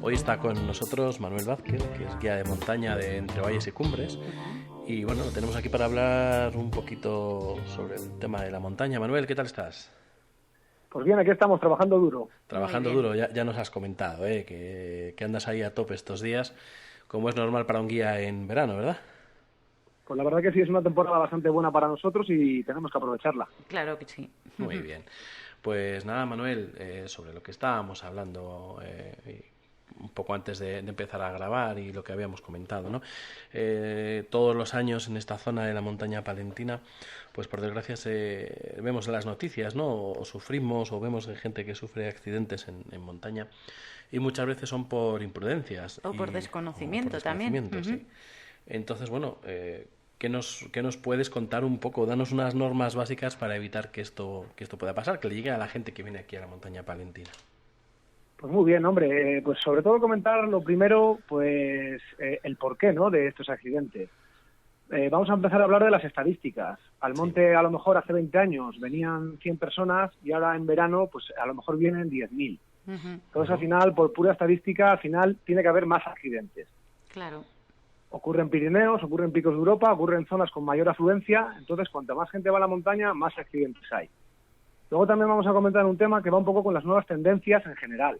Hoy está con nosotros Manuel Vázquez, que es guía de montaña de Entre Valles y Cumbres. Y bueno, lo tenemos aquí para hablar un poquito sobre el tema de la montaña. Manuel, ¿qué tal estás? Pues bien, aquí estamos trabajando duro. Trabajando duro, ya nos has comentado, que andas ahí a tope estos días, como es normal para un guía en verano, ¿verdad? Pues la verdad que sí, es una temporada bastante buena para nosotros y tenemos que aprovecharla. Claro que sí. Muy bien. Pues nada, Manuel, sobre lo que estábamos hablando un poco antes de empezar a grabar y lo que habíamos comentado, ¿no? Todos los años en esta zona de la montaña palentina, pues por desgracia vemos en las noticias, ¿no? O sufrimos o vemos gente que sufre accidentes en montaña y muchas veces son por imprudencias. O por desconocimiento también. Sí. Entonces, bueno, ¿qué nos puedes contar un poco? Danos unas normas básicas para evitar que esto pueda pasar, que le llegue a la gente que viene aquí a la montaña palentina. Pues muy bien, hombre, pues sobre todo comentar lo primero, pues el porqué, ¿no?, de estos accidentes. Vamos a empezar a hablar de las estadísticas. Al monte a lo mejor hace 20 años venían 100 personas y ahora en verano pues a lo mejor vienen 10.000. Entonces al final, por pura estadística, al final tiene que haber más accidentes. Claro. Ocurre en Pirineos, ocurre en picos de Europa, ocurre en zonas con mayor afluencia, entonces cuanta más gente va a la montaña, más accidentes hay. Luego también vamos a comentar un tema que va un poco con las nuevas tendencias en general,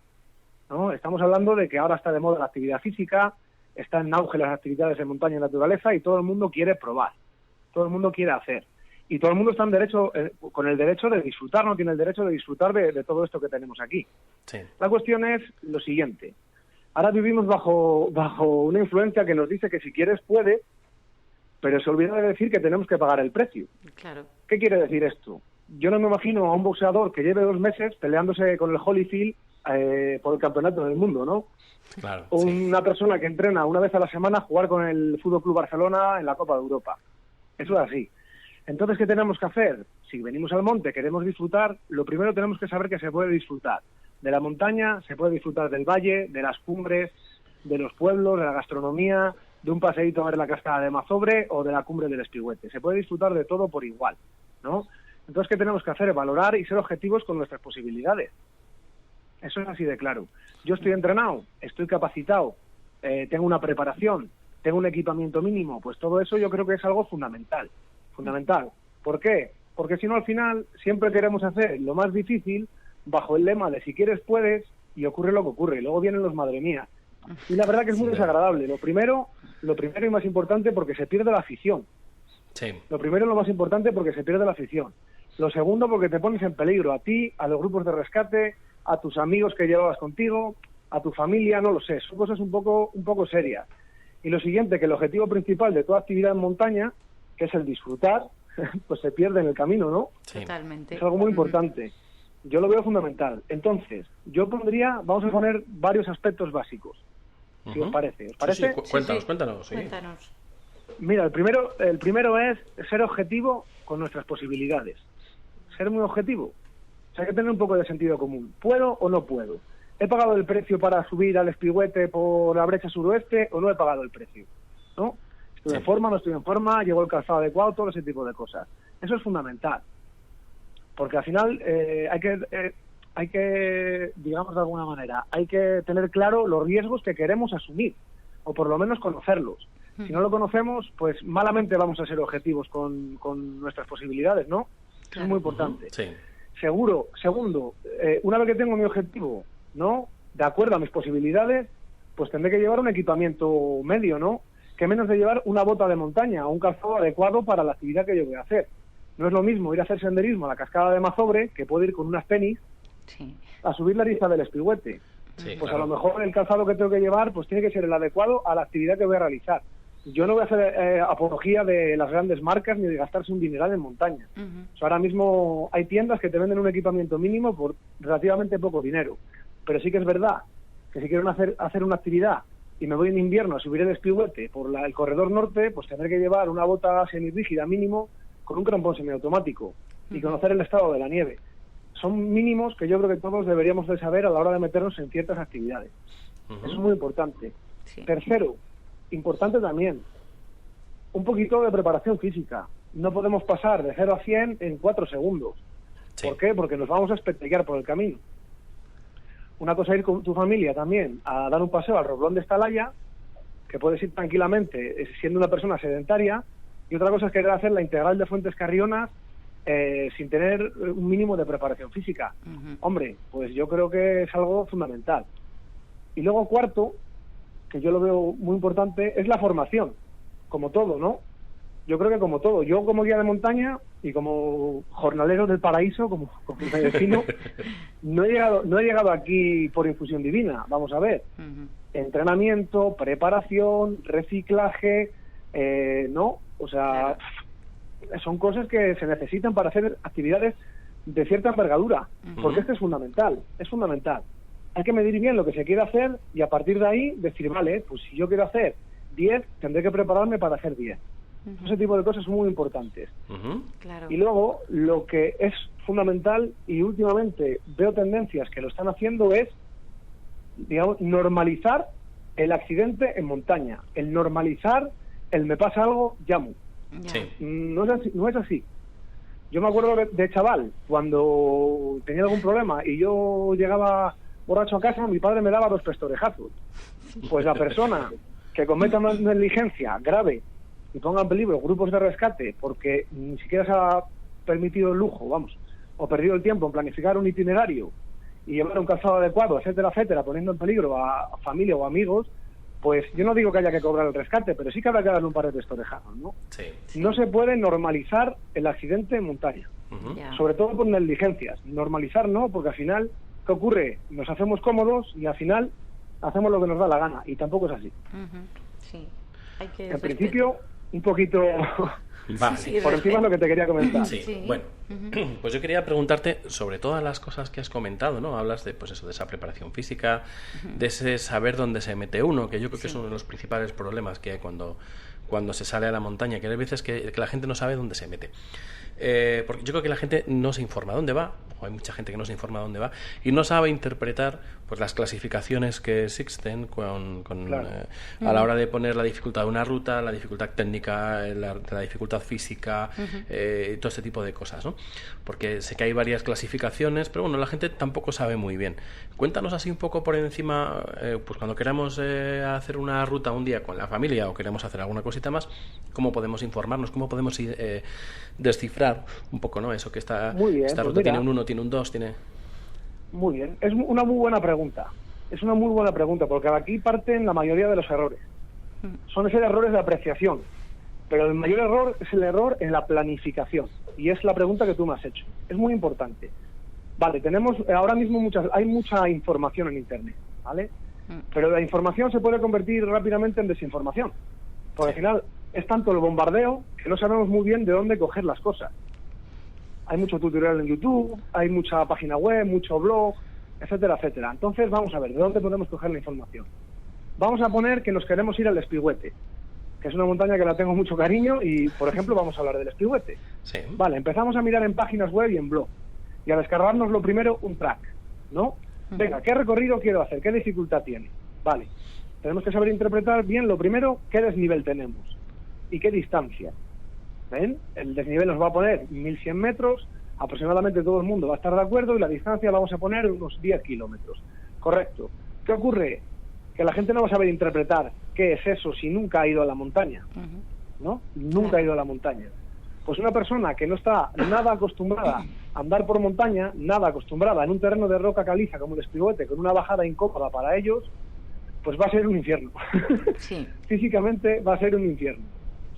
¿no? Estamos hablando de que ahora está de moda la actividad física, está en auge las actividades de montaña y naturaleza y todo el mundo quiere probar, todo el mundo quiere hacer. Y todo el mundo está con el derecho de disfrutar, no tiene el derecho de disfrutar de todo esto que tenemos aquí. Sí. La cuestión es lo siguiente. Ahora vivimos bajo una influencia que nos dice que si quieres puedes, pero se olvida de decir que tenemos que pagar el precio. Claro. ¿Qué quiere decir esto? Yo no me imagino a un boxeador que lleve 2 meses peleándose con el Holyfield por el campeonato del mundo, ¿no? Claro. Una persona que entrena una vez a la semana a jugar con el Fútbol Club Barcelona en la Copa de Europa. Eso es así. Entonces, ¿qué tenemos que hacer? Si venimos al monte, queremos disfrutar, lo primero tenemos que saber que se puede disfrutar. De la montaña, se puede disfrutar del valle, de las cumbres, de los pueblos, de la gastronomía, de un paseíto a ver la cascada de Mazobre o de la cumbre del Espigüete. Se puede disfrutar de todo por igual, ¿no? Entonces, ¿qué tenemos que hacer? Valorar y ser objetivos con nuestras posibilidades. Eso es así de claro. Yo estoy entrenado, estoy capacitado, tengo una preparación, tengo un equipamiento mínimo, pues todo eso yo creo que es algo fundamental. Fundamental. ¿Por qué? Porque si no, al final, siempre queremos hacer lo más difícil bajo el lema de si quieres puedes y ocurre lo que ocurre. Y luego vienen los madre mía. Y la verdad que es muy desagradable. Lo primero y más importante porque se pierde la afición. Sí. Lo primero y lo más importante porque se pierde la afición. Lo segundo porque te pones en peligro a ti, a los grupos de rescate, a tus amigos que llevabas contigo, a tu familia, no lo sé. Son cosas un poco serias. Y lo siguiente, que el objetivo principal de toda actividad en montaña, que es el disfrutar, pues se pierde en el camino, ¿no? Sí. Totalmente. Es algo muy importante. Yo lo veo fundamental. Entonces, vamos a poner varios aspectos básicos, si os parece. ¿Os parece? Sí. Cuéntanos. Sí. Cuéntanos. Mira, el primero es ser objetivo con nuestras posibilidades. Ser muy objetivo. O sea, hay que tener un poco de sentido común. ¿Puedo o no puedo? ¿He pagado el precio para subir al Espigüete por la brecha suroeste o no he pagado el precio? ¿No? ¿Estoy en forma, no estoy en forma? ¿Llevo el calzado adecuado? Todo ese tipo de cosas. Eso es fundamental. Porque al final hay que, digamos de alguna manera, hay que tener claro los riesgos que queremos asumir, o por lo menos conocerlos. Si no lo conocemos, pues malamente vamos a ser objetivos con nuestras posibilidades, ¿no? Eso es muy importante. Sí. Segundo, una vez que tengo mi objetivo, ¿no?, de acuerdo a mis posibilidades, pues tendré que llevar un equipamiento medio, ¿no? que menos de llevar una bota de montaña o un calzado adecuado para la actividad que yo voy a hacer. No es lo mismo ir a hacer senderismo a la cascada de Mazobre que puedo ir con unas tenis a subir la lista del Espigüete. Sí, pues claro. A lo mejor el calzado que tengo que llevar pues tiene que ser el adecuado a la actividad que voy a realizar. Yo no voy a hacer apología de las grandes marcas ni de gastarse un dineral en montaña. O sea, ahora mismo hay tiendas que te venden un equipamiento mínimo por relativamente poco dinero. Pero sí que es verdad que si quiero hacer una actividad y me voy en invierno a subir el Espigüete por el corredor norte, pues tendré que llevar una bota semirrígida mínimo con un crampón semiautomático y conocer el estado de la nieve. Son mínimos que yo creo que todos deberíamos de saber a la hora de meternos en ciertas actividades. Eso es muy importante. Sí. Tercero, importante también, un poquito de preparación física. No podemos pasar de 0 a 100 en 4 segundos. Sí. ¿Por qué? Porque nos vamos a espetear por el camino. Una cosa es ir con tu familia también a dar un paseo al Roblón de Estalaya, que puedes ir tranquilamente siendo una persona sedentaria, y otra cosa es querer hacer la integral de Fuentes Carrionas sin tener un mínimo de preparación física. Hombre, pues yo creo que es algo fundamental. Y luego cuarto, que yo lo veo muy importante, es la formación, como todo, ¿no? Yo creo que como todo, yo como guía de montaña y como jornalero del paraíso, como me defino, no he llegado aquí por infusión divina, vamos a ver. Entrenamiento, preparación, reciclaje, ¿no? O sea, son cosas que se necesitan para hacer actividades de cierta envergadura, porque esto es fundamental. Hay que medir bien lo que se quiere hacer y a partir de ahí decir, vale, pues si yo quiero hacer 10, tendré que prepararme para hacer 10. Ese tipo de cosas son muy importantes. Claro. Y luego, lo que es fundamental, y últimamente veo tendencias que lo están haciendo, es, digamos, normalizar el accidente en montaña, el normalizar el me pasa algo, llamo. Sí. No es así. Yo me acuerdo de chaval, cuando tenía algún problema y yo llegaba borracho a casa, mi padre me daba 2 pestorejazos. Pues la persona que cometa una negligencia grave y ponga en peligro grupos de rescate porque ni siquiera se ha permitido el lujo, vamos, o perdido el tiempo en planificar un itinerario y llevar un calzado adecuado, etcétera, etcétera, poniendo en peligro a familia o amigos, pues yo no digo que haya que cobrar el rescate, pero sí que habrá que darle un par de pestorejazos, ¿no? Sí. No se puede normalizar el accidente en montaña, sobre todo por negligencias. Normalizar no, porque al final, ¿qué ocurre? Nos hacemos cómodos y al final hacemos lo que nos da la gana, y tampoco es así. Sí. Hay que en principio, un poquito vale. por encima es lo que te quería comentar. Sí. Bueno, pues yo quería preguntarte sobre todas las cosas que has comentado, ¿no? Hablas de, pues eso, de esa preparación física, de ese saber dónde se mete uno, que yo creo que es uno de los principales problemas que hay cuando se sale a la montaña, que hay veces que la gente no sabe dónde se mete. Porque yo creo que la gente no se informa dónde va, o hay mucha gente que no se informa dónde va y no sabe interpretar pues las clasificaciones que existen claro. A la hora de poner la dificultad de una ruta, la dificultad técnica, la dificultad física, todo este tipo de cosas, ¿no? Porque sé que hay varias clasificaciones, pero bueno, la gente tampoco sabe muy bien. Cuéntanos así un poco por encima, pues cuando queramos hacer una ruta un día con la familia o queremos hacer alguna cosita más, cómo podemos informarnos, cómo podemos descifrar un poco, ¿no? Eso que esta ruta tiene un 1, tiene un 2, tiene... Muy bien, es una muy buena pregunta. Es una muy buena pregunta, porque aquí parten la mayoría de los errores. Son esos errores de apreciación, pero el mayor error es el error en la planificación, y es la pregunta que tú me has hecho. Es muy importante. Vale, tenemos ahora mismo hay mucha información en Internet, ¿vale? Pero la información se puede convertir rápidamente en desinformación, porque al final es tanto el bombardeo que no sabemos muy bien de dónde coger las cosas. Hay mucho tutorial en YouTube, hay mucha página web, mucho blog, etcétera, etcétera. Entonces vamos a ver, ¿de dónde podemos coger la información? Vamos a poner que nos queremos ir al Espigüete, que es una montaña que la tengo mucho cariño y, por ejemplo, vamos a hablar del Espigüete. Sí. Vale, empezamos a mirar en páginas web y en blog y a descargarnos lo primero un track, ¿no? Venga, ¿qué recorrido quiero hacer? ¿Qué dificultad tiene? Vale, tenemos que saber interpretar bien lo primero, qué desnivel tenemos y qué distancia. ¿Ven? El desnivel nos va a poner 1100 metros, aproximadamente todo el mundo va a estar de acuerdo, y la distancia vamos a poner unos 10 kilómetros. Correcto. ¿Qué ocurre? Que la gente no va a saber interpretar qué es eso si nunca ha ido a la montaña, ¿no? Nunca ha ido a la montaña. Pues una persona que no está nada acostumbrada a andar por montaña, nada acostumbrada en un terreno de roca caliza como el Espigüete, con una bajada incómoda para ellos, pues va a ser un infierno. Sí. Físicamente va a ser un infierno.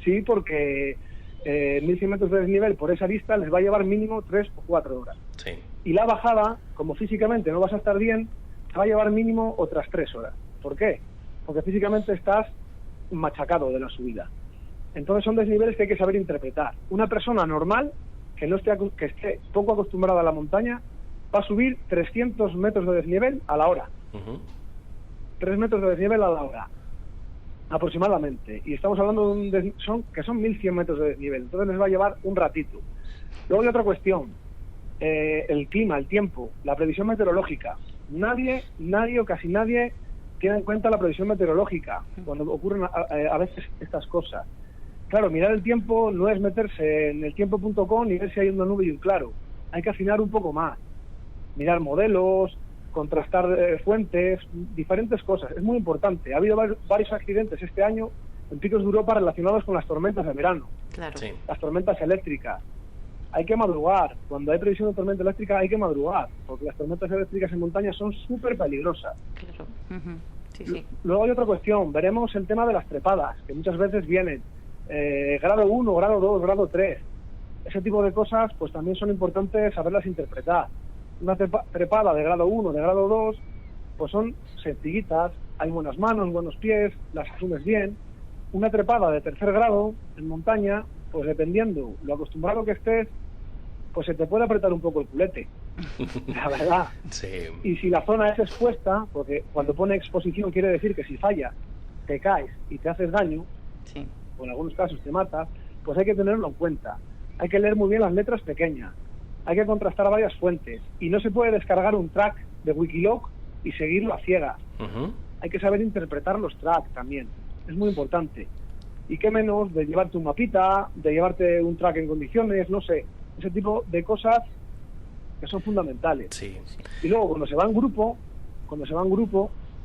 Sí, porque 1.100 metros de desnivel por esa vista les va a llevar mínimo 3 o 4 horas. Sí. Y la bajada, como físicamente no vas a estar bien, te va a llevar mínimo otras 3 horas. ¿Por qué? Porque físicamente estás machacado de la subida. Entonces son desniveles que hay que saber interpretar. Una persona normal, que esté poco acostumbrada a la montaña, va a subir 300 metros de desnivel a la hora. 3 metros de desnivel a la hora, aproximadamente. Y estamos hablando de son 1.100 metros de desnivel. Entonces les va a llevar un ratito. Luego hay otra cuestión. El clima, el tiempo, la previsión meteorológica. Nadie o casi nadie tiene en cuenta la previsión meteorológica cuando ocurren a veces estas cosas. Claro, mirar el tiempo no es meterse en el tiempo.com y ver si hay una nube y un claro. Hay que afinar un poco más. Mirar modelos, contrastar fuentes, diferentes cosas. Es muy importante. Ha habido varios accidentes este año en picos de Europa relacionados con las tormentas de verano. Claro. Sí. Las tormentas eléctricas. Hay que madrugar. Cuando hay previsión de tormenta eléctrica hay que madrugar, porque las tormentas eléctricas en montaña son súper peligrosas. Claro. Sí. Luego hay otra cuestión. Veremos el tema de las trepadas, que muchas veces vienen grado 1, grado 2, grado 3. Ese tipo de cosas pues también son importantes saberlas interpretar. Una trepada de grado 1, de grado 2, pues son sencillitas, hay buenas manos, buenos pies, las asumes bien. Una trepada de tercer grado en montaña, pues dependiendo lo acostumbrado que estés, pues se te puede apretar un poco el culete, la verdad. Sí. Y si la zona es expuesta, porque cuando pone exposición quiere decir que si fallas, te caes y te haces daño, Sí. o en algunos casos te matas, pues hay que tenerlo en cuenta. Hay que leer muy bien las letras pequeñas, hay que contrastar varias fuentes, y no se puede descargar un track de Wikiloc y seguirlo a ciegas. Hay que saber interpretar los tracks también, es muy importante. Y qué menos de llevarte un mapita, de llevarte un track en condiciones, no sé, ese tipo de cosas que son fundamentales. Sí. Y luego cuando se va en grupo,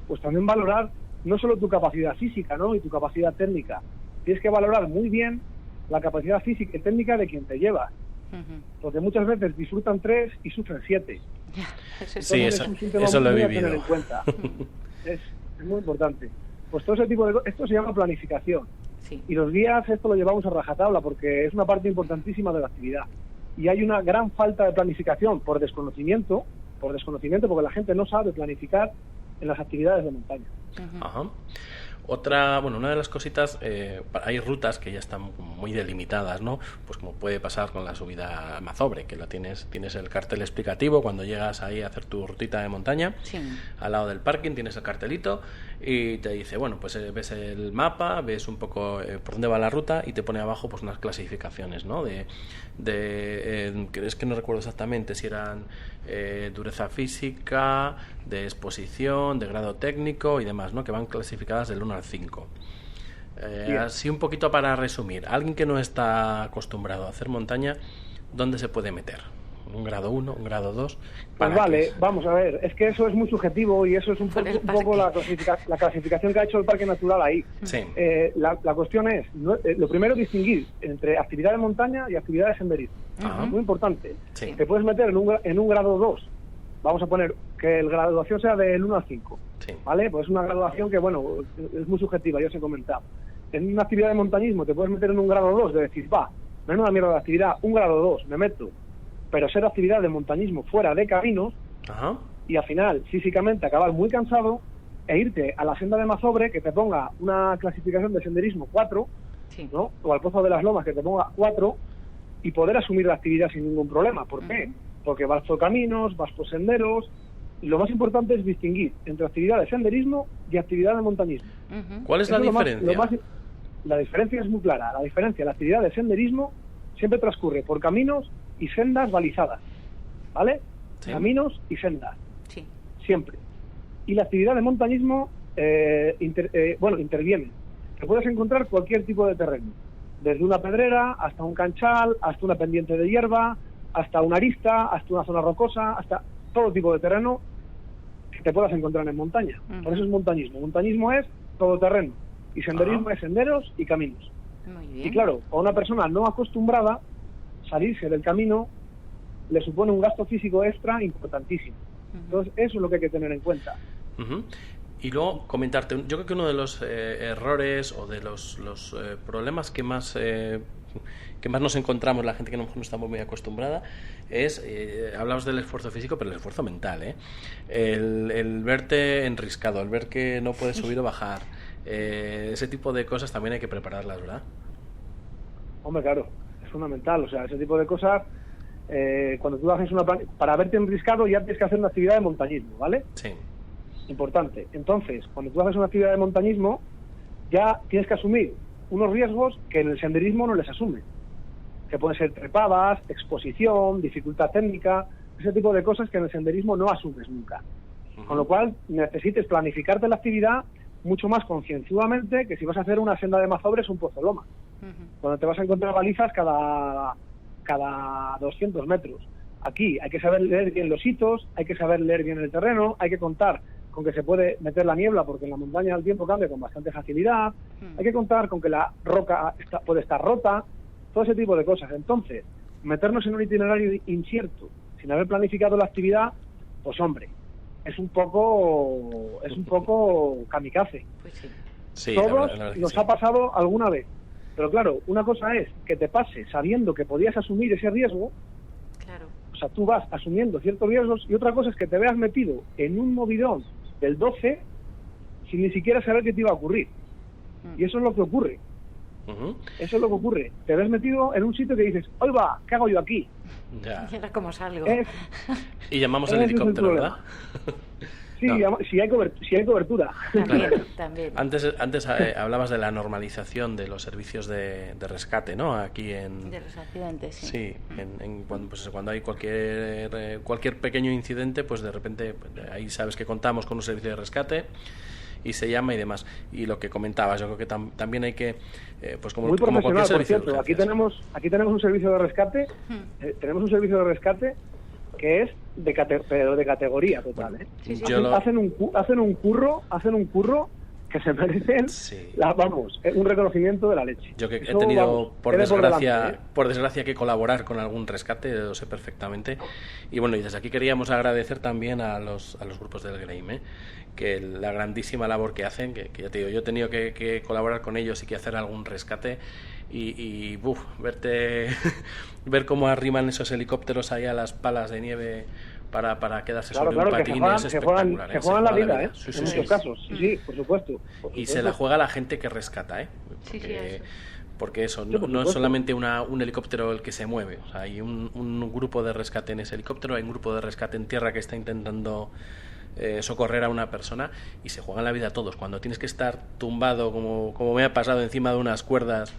pues también valorar no solo tu capacidad física, ¿no?, y tu capacidad técnica. Tienes que valorar muy bien la capacidad física y técnica de quien te lleva. Porque muchas veces disfrutan 3 y sufren 7. Sí, eso lo he vivido. Tener en cuenta. es muy importante. Pues todo ese tipo de esto se llama planificación. Sí. Y los guías esto lo llevamos a rajatabla porque es una parte importantísima de la actividad. Y hay una gran falta de planificación por desconocimiento, porque la gente no sabe planificar en las actividades de montaña. Ajá. Una de las cositas, hay rutas que ya están muy delimitadas, ¿no? Pues como puede pasar con la subida a Mazobre, que tienes el cartel explicativo cuando llegas ahí a hacer tu rutita de montaña. Sí. Al lado del parking tienes el cartelito y te dice, pues ves el mapa, ves un poco por dónde va la ruta y te pone abajo pues unas clasificaciones, ¿no? Es que no recuerdo exactamente si eran dureza física, de exposición, de grado técnico y demás, ¿no? Que van clasificadas del 1 al 5. Así un poquito para resumir, alguien que no está acostumbrado a hacer montaña, ¿dónde se puede meter? ¿Un grado 1, un grado 2? Pues vale, vamos a ver, es que eso es muy subjetivo y eso es un poco la clasificación que ha hecho el Parque Natural ahí. Sí. La cuestión es, lo primero, distinguir entre actividad de montaña y actividad de senderismo. Muy importante. Sí. Te puedes meter en un grado 2, vamos a poner que la graduación sea del 1 al 5. Sí. ¿Vale? Pues es una graduación que, es muy subjetiva, ya os he comentado. En una actividad de montañismo te puedes meter en un grado 2, de decir, menuda mierda de actividad, un grado 2, me meto. Pero ser actividad de montañismo fuera de caminos, y al final, físicamente, acabar muy cansado e irte a la senda de Mazobre, que te ponga una clasificación de senderismo 4, Sí. ¿no? O al Pozo de las Lomas, que te ponga 4, y poder asumir la actividad sin ningún problema. ¿Por qué? Porque vas por caminos, vas por senderos, y lo más importante es distinguir entre actividad de senderismo y actividad de montañismo. ¿Cuál es la diferencia? La diferencia es muy clara. La actividad de senderismo siempre transcurre por caminos y sendas balizadas, ¿vale? Sí. Caminos y sendas, Sí. siempre. Y la actividad de montañismo interviene. Te puedes encontrar cualquier tipo de terreno, desde una pedrera hasta un canchal, hasta una pendiente de hierba, hasta una arista, hasta una zona rocosa, hasta todo tipo de terreno que te puedas encontrar en montaña. Por eso es montañismo. Montañismo es todoterreno y senderismo es senderos y caminos. Muy bien. Y claro, a una persona no acostumbrada, salirse del camino le supone un gasto físico extra importantísimo. Entonces, eso es lo que hay que tener en cuenta. Y luego comentarte, yo creo que uno de los errores o de los problemas que más nos encontramos la gente que no está muy acostumbrada es, hablamos del esfuerzo físico, pero el esfuerzo mental, el verte enriscado, el ver que no puedes subir o bajar, ese tipo de cosas también hay que prepararlas, ¿verdad? Hombre, claro, es fundamental, o sea, ese tipo de cosas, cuando tú haces para verte enriscado ya tienes que hacer una actividad de montañismo, ¿vale? Sí. Importante. Entonces, cuando tú haces una actividad de montañismo, ya tienes que asumir unos riesgos que en el senderismo no les asumen, que pueden ser trepadas, exposición, dificultad técnica, ese tipo de cosas que en el senderismo no asumes nunca. Con lo cual, necesites planificarte la actividad mucho más concienzudamente que si vas a hacer una senda de Mazobres o un Pozo Loma, donde te vas a encontrar balizas cada 200 metros. Aquí hay que saber leer bien los hitos, hay que saber leer bien el terreno, hay que contar con que se puede meter la niebla porque en la montaña el tiempo cambia con bastante facilidad, hay que contar con que la roca puede estar rota, todo ese tipo de cosas. Entonces, meternos en un itinerario incierto, sin haber planificado la actividad, pues hombre, es un poco kamikaze. Pues sí. Sí, Todos la verdad nos sí. ha pasado alguna vez. Pero claro, una cosa es que te pase sabiendo que podías asumir ese riesgo, Claro. o sea, tú vas asumiendo ciertos riesgos, y otra cosa es que te veas metido en un movidón del 12 sin ni siquiera saber qué te iba a ocurrir. Y eso es lo que ocurre. Eso es lo que ocurre. Te ves metido en un sitio que dices, ¡ay va! ¿Qué hago yo aquí? Ya. Y ahora cómo salgo. Y llamamos al Ese es el helicóptero, problema. ¿verdad? Sí, No. si hay cobertura. También. Antes hablabas de la normalización de los servicios de rescate, ¿no? Aquí en... De los accidentes, sí. Sí, cuando hay cualquier pequeño incidente, pues de repente ahí sabes que contamos con un servicio de rescate y se llama y demás. Y lo que comentabas, yo creo que también hay que, pues como Muy cualquier profesional, por servicio de cierto. Aquí urgencias. tenemos un servicio de rescate. Tenemos un servicio de rescate que es pero de categoría total. Bueno, Sí, sí. Hacen un curro que se merecen, Sí. un reconocimiento de la leche. Yo que he Eso, tenido, por quede desgracia, delante, por desgracia, que colaborar con algún rescate, lo sé perfectamente. Y bueno, y desde aquí queríamos agradecer también a los grupos del Grame, que la grandísima labor que hacen, que ya te digo, yo he tenido que colaborar con ellos y que hacer algún rescate y ver cómo arriman esos helicópteros ahí a las palas de nieve para quedarse sobre un patín es espectacular. Se juegan la vida, Sí, en muchos casos. Sí, por supuesto. Y se la juega la gente que rescata, porque eso, no es solamente un helicóptero el que se mueve, o sea, hay un grupo de rescate en ese helicóptero, hay un grupo de rescate en tierra que está intentando socorrer a una persona, y se juegan la vida todos. Cuando tienes que estar tumbado, como me ha pasado, encima de unas cuerdas,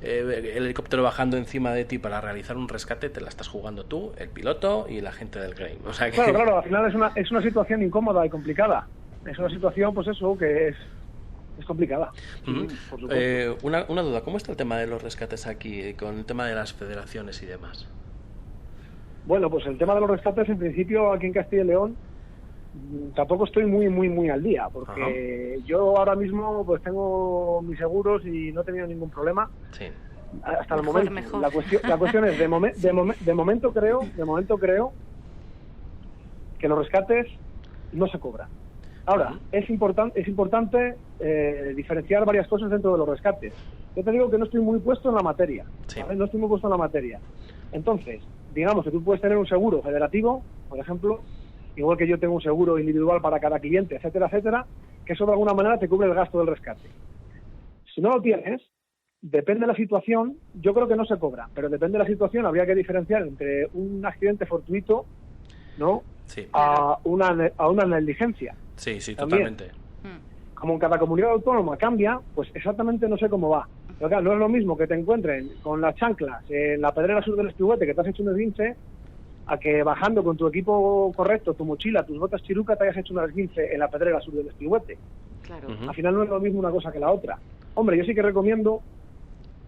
el helicóptero bajando encima de ti para realizar un rescate, te la estás jugando tú, el piloto y la gente del Grame. O sea que... Claro, al final es una situación incómoda y complicada. Es una situación, pues eso, que es complicada. Sí, por supuesto. Una duda, ¿cómo está el tema de los rescates aquí, con el tema de las federaciones y demás? Bueno, pues el tema de los rescates, en principio, aquí en Castilla y León, tampoco estoy muy al día, porque yo ahora mismo pues tengo mis seguros y no he tenido ningún problema. Sí. Hasta el momento. Mejor. La cuestión es, de momento creo que los rescates no se cobran. Ahora, es importante diferenciar varias cosas dentro de los rescates. Yo te digo que no estoy muy puesto en la materia. Sí. ¿Vale? No estoy muy puesto en la materia. Entonces, digamos que tú puedes tener un seguro federativo, por ejemplo, igual que yo tengo un seguro individual para cada cliente, etcétera, etcétera, que eso de alguna manera te cubre el gasto del rescate. Si no lo tienes, depende de la situación, yo creo que no se cobra, pero depende de la situación, habría que diferenciar entre un accidente fortuito, ¿no? Sí. a una negligencia. Sí, También. totalmente. Como en cada comunidad autónoma cambia, pues exactamente no sé cómo va. Pero claro, no es lo mismo que te encuentren con las chanclas en la pedrera sur del Espigüete, que te has hecho un esguince, a que bajando con tu equipo correcto, tu mochila, tus botas Chiruca, te hayas hecho un esguince en la pedrera sur del Espigüete. Claro. Al final no es lo mismo una cosa que la otra. Hombre, yo sí que recomiendo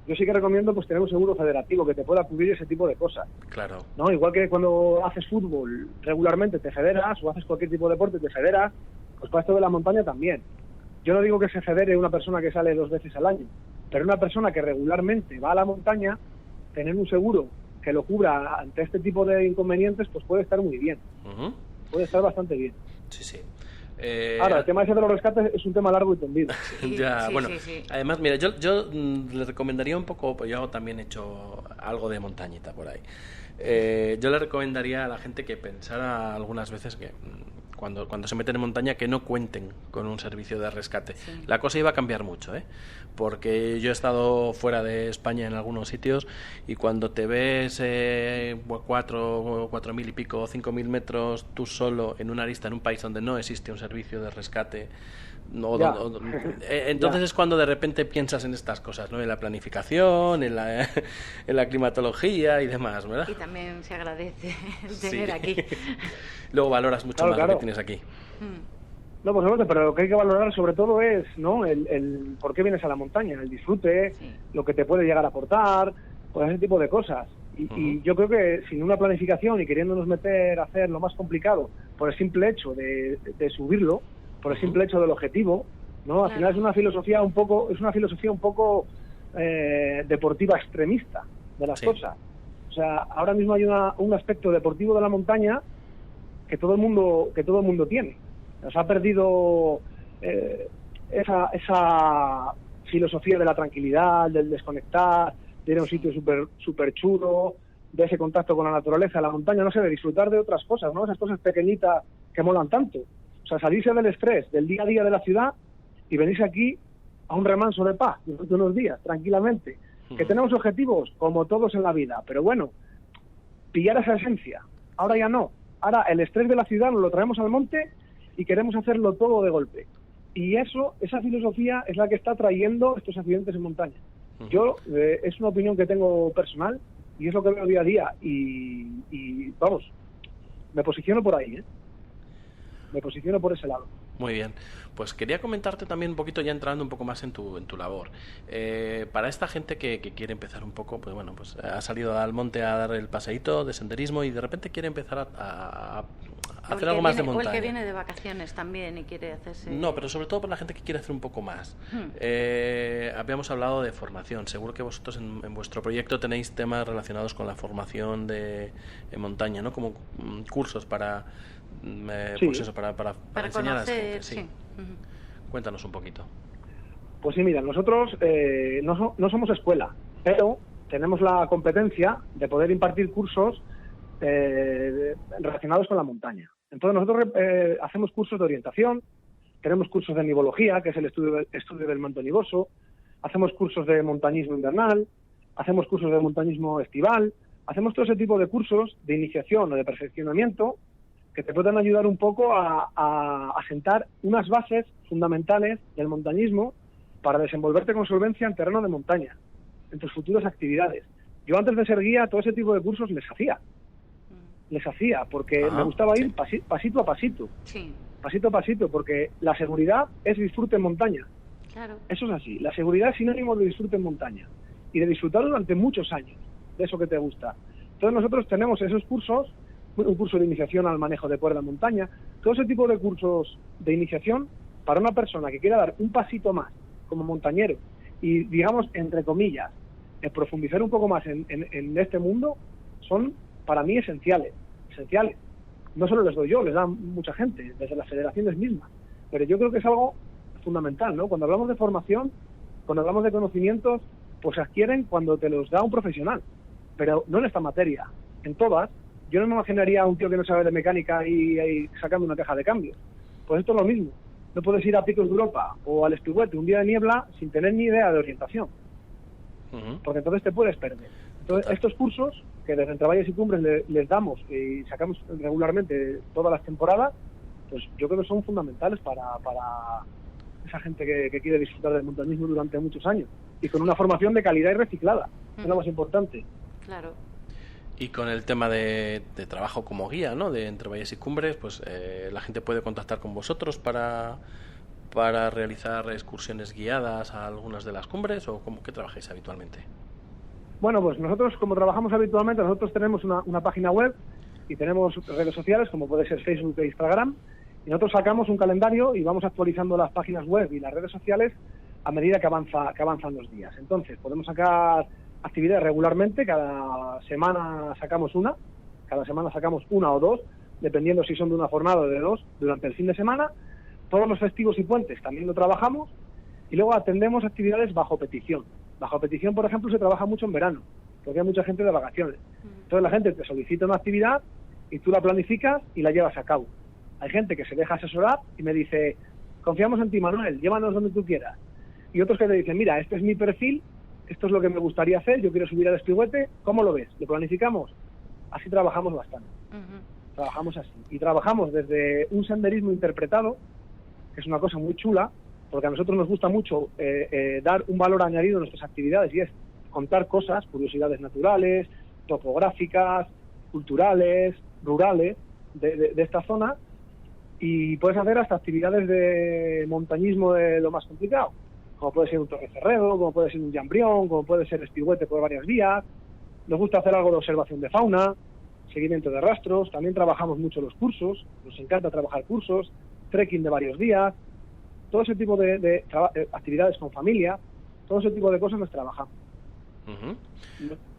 pues tener un seguro federativo que te pueda cubrir ese tipo de cosas. Claro. ¿No? Igual que cuando haces fútbol regularmente te federas, o haces cualquier tipo de deporte te federas, pues para esto de la montaña también. Yo no digo que se federe una persona que sale 2 veces al año, pero una persona que regularmente va a la montaña, tener un seguro que lo cubra ante este tipo de inconvenientes, pues puede estar muy bien. Puede estar bastante bien. Sí. Ahora, el tema ese de los rescates es un tema largo y tendido. Ya, bueno, además, mira, yo le recomendaría un poco, pues yo también he hecho algo de montañita por ahí. Yo le recomendaría a la gente que pensara algunas veces que cuando se meten en montaña que no cuenten con un servicio de rescate. Sí. La cosa iba a cambiar mucho, porque yo he estado fuera de España en algunos sitios y cuando te ves 4.000 y pico, 5.000 metros tú solo en una arista en un país donde no existe un servicio de rescate, entonces es cuando de repente piensas en estas cosas, ¿no? En la planificación, en la climatología y demás, ¿verdad? Y también se agradece el tener aquí. Luego valoras mucho más lo que tienes aquí. No, pues pero lo que hay que valorar sobre todo es, ¿no? el por qué vienes a la montaña, el disfrute, lo que te puede llegar a aportar, pues ese tipo de cosas. Y yo creo que sin una planificación y queriéndonos meter a hacer lo más complicado por el simple hecho de subirlo, por el simple hecho del objetivo, ¿no? Al final es una filosofía un poco deportiva extremista de las cosas. O sea, ahora mismo hay un aspecto deportivo de la montaña que todo el mundo tiene. Nos ha perdido esa filosofía de la tranquilidad, del desconectar, de ir a un sitio súper chulo, de ese contacto con la naturaleza, la montaña, no sé, de disfrutar de otras cosas, ¿no? Esas cosas pequeñitas que molan tanto. O sea, salirse del estrés del día a día de la ciudad y venirse aquí a un remanso de paz durante unos días, tranquilamente. Que tenemos objetivos, como todos en la vida, pero bueno, pillar esa esencia. Ahora ya no. Ahora el estrés de la ciudad nos lo traemos al monte y queremos hacerlo todo de golpe. Y esa filosofía es la que está trayendo estos accidentes en montaña. Yo, es una opinión que tengo personal y es lo que veo día a día. Y vamos, me posiciono por ahí, Me posiciono por ese lado. Muy bien, pues quería comentarte también un poquito, ya entrando un poco más en tu labor. Para esta gente que quiere empezar un poco, pues bueno, pues ha salido al monte a dar el paseíto de senderismo y de repente quiere empezar a hacer algo más de montaña. O el que viene de vacaciones también y quiere hacerse... No, pero sobre todo para la gente que quiere hacer un poco más. Habíamos hablado de formación. Seguro que vosotros en vuestro proyecto tenéis temas relacionados con la formación en montaña, ¿no? Como cursos para... pues eso, para enseñar conocer, a la gente. Sí. Cuéntanos un poquito. Pues sí, mira, nosotros no somos escuela, pero tenemos la competencia de poder impartir cursos relacionados con la montaña. Entonces nosotros hacemos cursos de orientación, tenemos cursos de nivología, que es el estudio del manto nivoso, hacemos cursos de montañismo invernal, hacemos cursos de montañismo estival, hacemos todo ese tipo de cursos de iniciación o de perfeccionamiento que te puedan ayudar un poco a sentar unas bases fundamentales del montañismo para desenvolverte con solvencia en terreno de montaña, en tus futuras actividades. Yo antes de ser guía, todo ese tipo de cursos les hacía, porque me gustaba ir pasito a pasito, pasito a pasito, porque la seguridad es disfrute en montaña. Claro. Eso es así, la seguridad es sinónimo de disfrute en montaña, y de disfrutar durante muchos años de eso que te gusta. Entonces nosotros tenemos esos cursos, un curso de iniciación al manejo de cuerda en montaña, todo ese tipo de cursos de iniciación para una persona que quiera dar un pasito más como montañero y, digamos, entre comillas, profundizar un poco más en este mundo, son para mí esenciales. No solo les doy yo, les da mucha gente, desde las federaciones mismas, pero yo creo que es algo fundamental, ¿no? Cuando hablamos de formación, cuando hablamos de conocimientos, pues se adquieren cuando te los da un profesional, pero no en esta materia, en todas. Yo no me imaginaría a un tío que no sabe de mecánica y sacando una caja de cambios. Pues esto es lo mismo. No puedes ir a Picos de Europa o al Espigüete un día de niebla sin tener ni idea de orientación. Porque entonces te puedes perder. Entonces, estos cursos que desde Entre Valles y Cumbres les damos y sacamos regularmente todas las temporadas, pues yo creo que son fundamentales para esa gente que quiere disfrutar del montañismo durante muchos años. Y con una formación de calidad y reciclada, es lo más importante. Claro. Y con el tema de trabajo como guía, ¿no? De Entre Valles y Cumbres, pues la gente puede contactar con vosotros para realizar excursiones guiadas a algunas de las cumbres, o ¿qué trabajáis habitualmente? Bueno, pues nosotros, como trabajamos habitualmente, nosotros tenemos una página web y tenemos redes sociales, como puede ser Facebook e Instagram, y nosotros sacamos un calendario y vamos actualizando las páginas web y las redes sociales a medida que avanzan los días. Entonces, podemos sacar actividades regularmente, cada semana sacamos una o dos, dependiendo si son de una jornada o de dos, durante el fin de semana, todos los festivos y puentes también lo trabajamos, y luego atendemos actividades bajo petición. Bajo petición, por ejemplo, se trabaja mucho en verano, porque hay mucha gente de vacaciones. Entonces la gente te solicita una actividad y tú la planificas y la llevas a cabo. Hay gente que se deja asesorar y me dice, confiamos en ti, Manuel, llévanos donde tú quieras. Y otros que te dicen, mira, este es mi perfil, esto es lo que me gustaría hacer, yo quiero subir al Espigüete, ¿cómo lo ves? ¿Lo planificamos? Así trabajamos bastante. Trabajamos así. Y trabajamos desde un senderismo interpretado, que es una cosa muy chula, porque a nosotros nos gusta mucho dar un valor añadido a nuestras actividades, y es contar cosas, curiosidades naturales, topográficas, culturales, rurales, de esta zona, y puedes hacer hasta actividades de montañismo de lo más complicado, como puede ser un Torrecerredo, como puede ser un Llambrión, como puede ser Espigüete por varias vías. Nos gusta hacer algo de observación de fauna, seguimiento de rastros, también trabajamos mucho los cursos, nos encanta trabajar cursos, trekking de varios días, todo ese tipo de actividades con familia, todo ese tipo de cosas las trabajamos.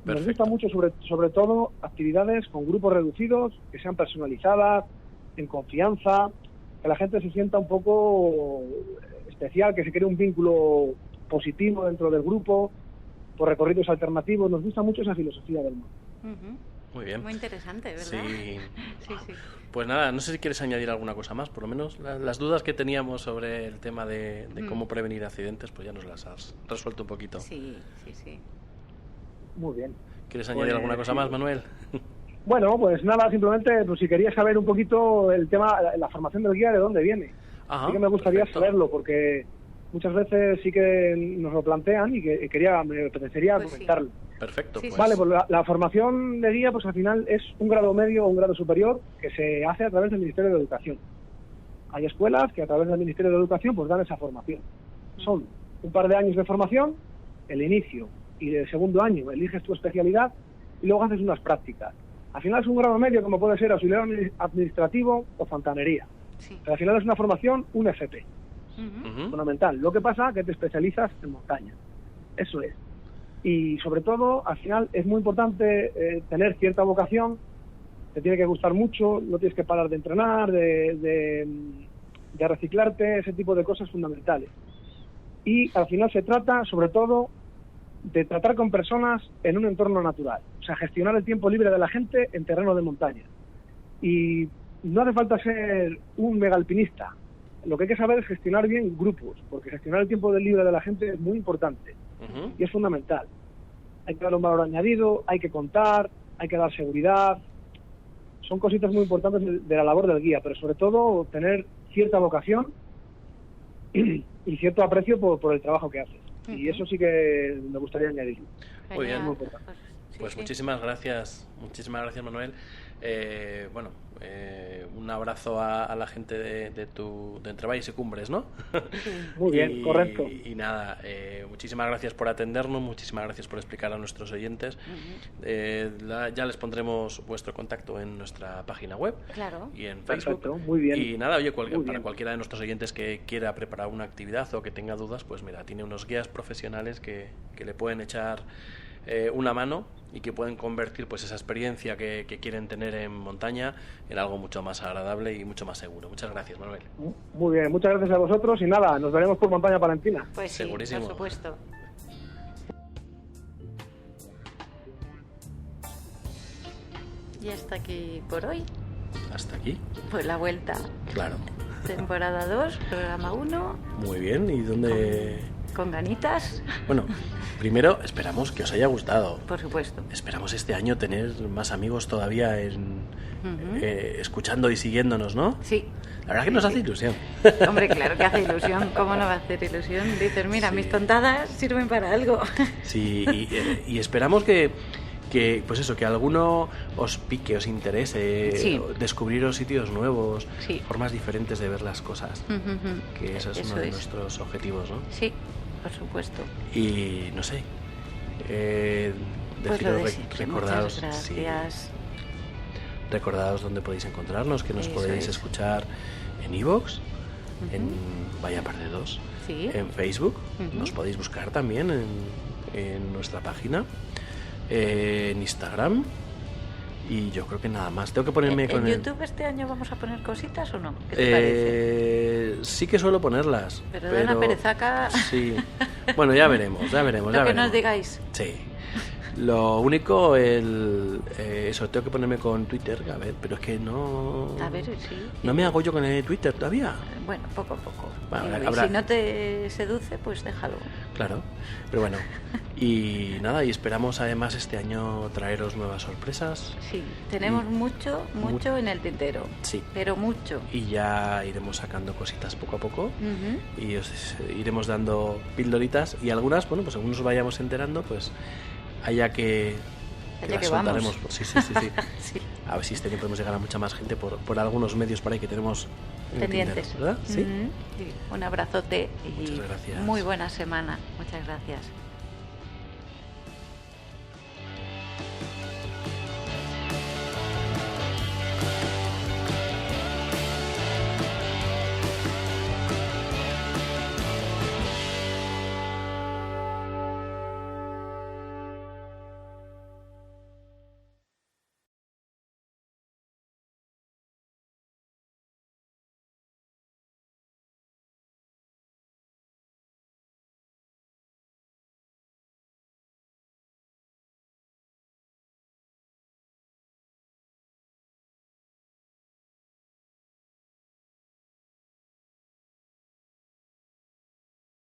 Nos gusta mucho sobre todo actividades con grupos reducidos, que sean personalizadas, en confianza, que la gente se sienta un poco especial, que se cree un vínculo positivo dentro del grupo, por recorridos alternativos. Nos gusta mucho esa filosofía del mundo. Muy bien. Muy interesante, ¿verdad? Sí. Sí. Pues nada, no sé si quieres añadir alguna cosa más, por lo menos las dudas que teníamos sobre el tema de cómo prevenir accidentes, pues ya nos las has resuelto un poquito. Sí. Muy bien. ¿Quieres añadir alguna cosa más, Manuel? Bueno, pues nada, simplemente, pues si querías saber un poquito el tema, la formación del guía, de dónde viene. Ajá, sí que me gustaría saberlo, porque muchas veces sí que nos lo plantean y que me apetecería comentarlo. Sí. Perfecto. Sí, pues. Vale, pues la formación de guía, pues al final es un grado medio o un grado superior que se hace a través del Ministerio de Educación. Hay escuelas que a través del Ministerio de Educación pues dan esa formación. Son un par de años de formación, el inicio y el segundo año eliges tu especialidad y luego haces unas prácticas. Al final es un grado medio como puede ser auxiliar administrativo o fontanería. Sí. Pero al final es una formación, un FP. Fundamental. Lo que pasa es que te especializas en montaña. Eso es. Y sobre todo, al final es muy importante tener cierta vocación, te tiene que gustar mucho, no tienes que parar de entrenar, de reciclarte, ese tipo de cosas fundamentales. Y al final se trata, sobre todo, de tratar con personas en un entorno natural. O sea, gestionar el tiempo libre de la gente en terreno de montaña. Y no hace falta ser un mega alpinista. Lo que hay que saber es gestionar bien grupos, porque gestionar el tiempo libre de la gente es muy importante y es fundamental. Hay que dar un valor añadido, hay que contar, hay que dar seguridad. Son cositas muy importantes de la labor del guía, pero sobre todo tener cierta vocación y cierto aprecio por el trabajo que haces. Y eso sí que me gustaría añadir. Muy bien. Muy importante. Pues muchísimas gracias, Manuel. Un abrazo a la gente de Entre Valles y Cumbres, ¿no? Muy bien, correcto. Y nada, muchísimas gracias por atendernos, muchísimas gracias por explicar a nuestros oyentes. Ya les pondremos vuestro contacto en nuestra página web y en Facebook. Perfecto, muy bien. Y nada, para cualquiera de nuestros oyentes que quiera preparar una actividad o que tenga dudas, pues mira, tiene unos guías profesionales que le pueden echar una mano y que pueden convertir pues esa experiencia que quieren tener en montaña en algo mucho más agradable y mucho más seguro. Muchas gracias, Manuel. Muy bien, muchas gracias a vosotros y nada, nos veremos por Montaña Palentina. Pues sí, segurísimo. Por supuesto. Y hasta aquí por hoy. ¿Hasta aquí? Pues la vuelta. Claro. Temporada 2, programa 1. Muy bien, ¿y dónde...? Con ganitas. Bueno, primero esperamos que os haya gustado. Por supuesto. Esperamos este año tener más amigos todavía escuchando y siguiéndonos, ¿no? Sí. La verdad que nos hace ilusión. Hombre, claro que hace ilusión. ¿Cómo no va a hacer ilusión? Dices, mira, mis tontadas sirven para algo. Sí, y esperamos que pues eso, que alguno os pique, os interese, descubriros sitios nuevos, formas diferentes de ver las cosas, que eso es uno de nuestros objetivos, ¿no? Sí, por supuesto. Y no sé, recordaos, recordaos dónde podéis encontrarnos, que nos podéis escuchar en iVoox, en Vaya Par de Dos, en Facebook, nos podéis buscar también en nuestra página, en Instagram, Y yo creo que nada más. Tengo que ponerme con ¿En YouTube este año vamos a poner cositas o no? ¿Qué te parece? Sí que suelo ponerlas. Pero de una perezaca... Sí. Bueno, ya veremos. Lo que nos digáis. Sí. Lo único, eso, tengo que ponerme con Twitter, a ver, pero es que no... A ver, sí. No me hago yo con el Twitter todavía. Bueno, poco a poco. Bueno, y si no te seduce, pues déjalo. Claro, pero bueno. Y nada, y esperamos además este año traeros nuevas sorpresas. Sí, tenemos mucho en el tintero. Sí. Pero mucho. Y ya iremos sacando cositas poco a poco. Y os iremos dando pildoritas. Y algunas, bueno, pues según nos vayamos enterando, pues... Allá que las soltaremos. Sí. Sí. A ver si este año podemos llegar a mucha más gente por algunos medios por ahí que tenemos pendientes, ¿verdad? ¿Sí? Sí. Un abrazote y muchas gracias. Muy buena semana. Muchas gracias.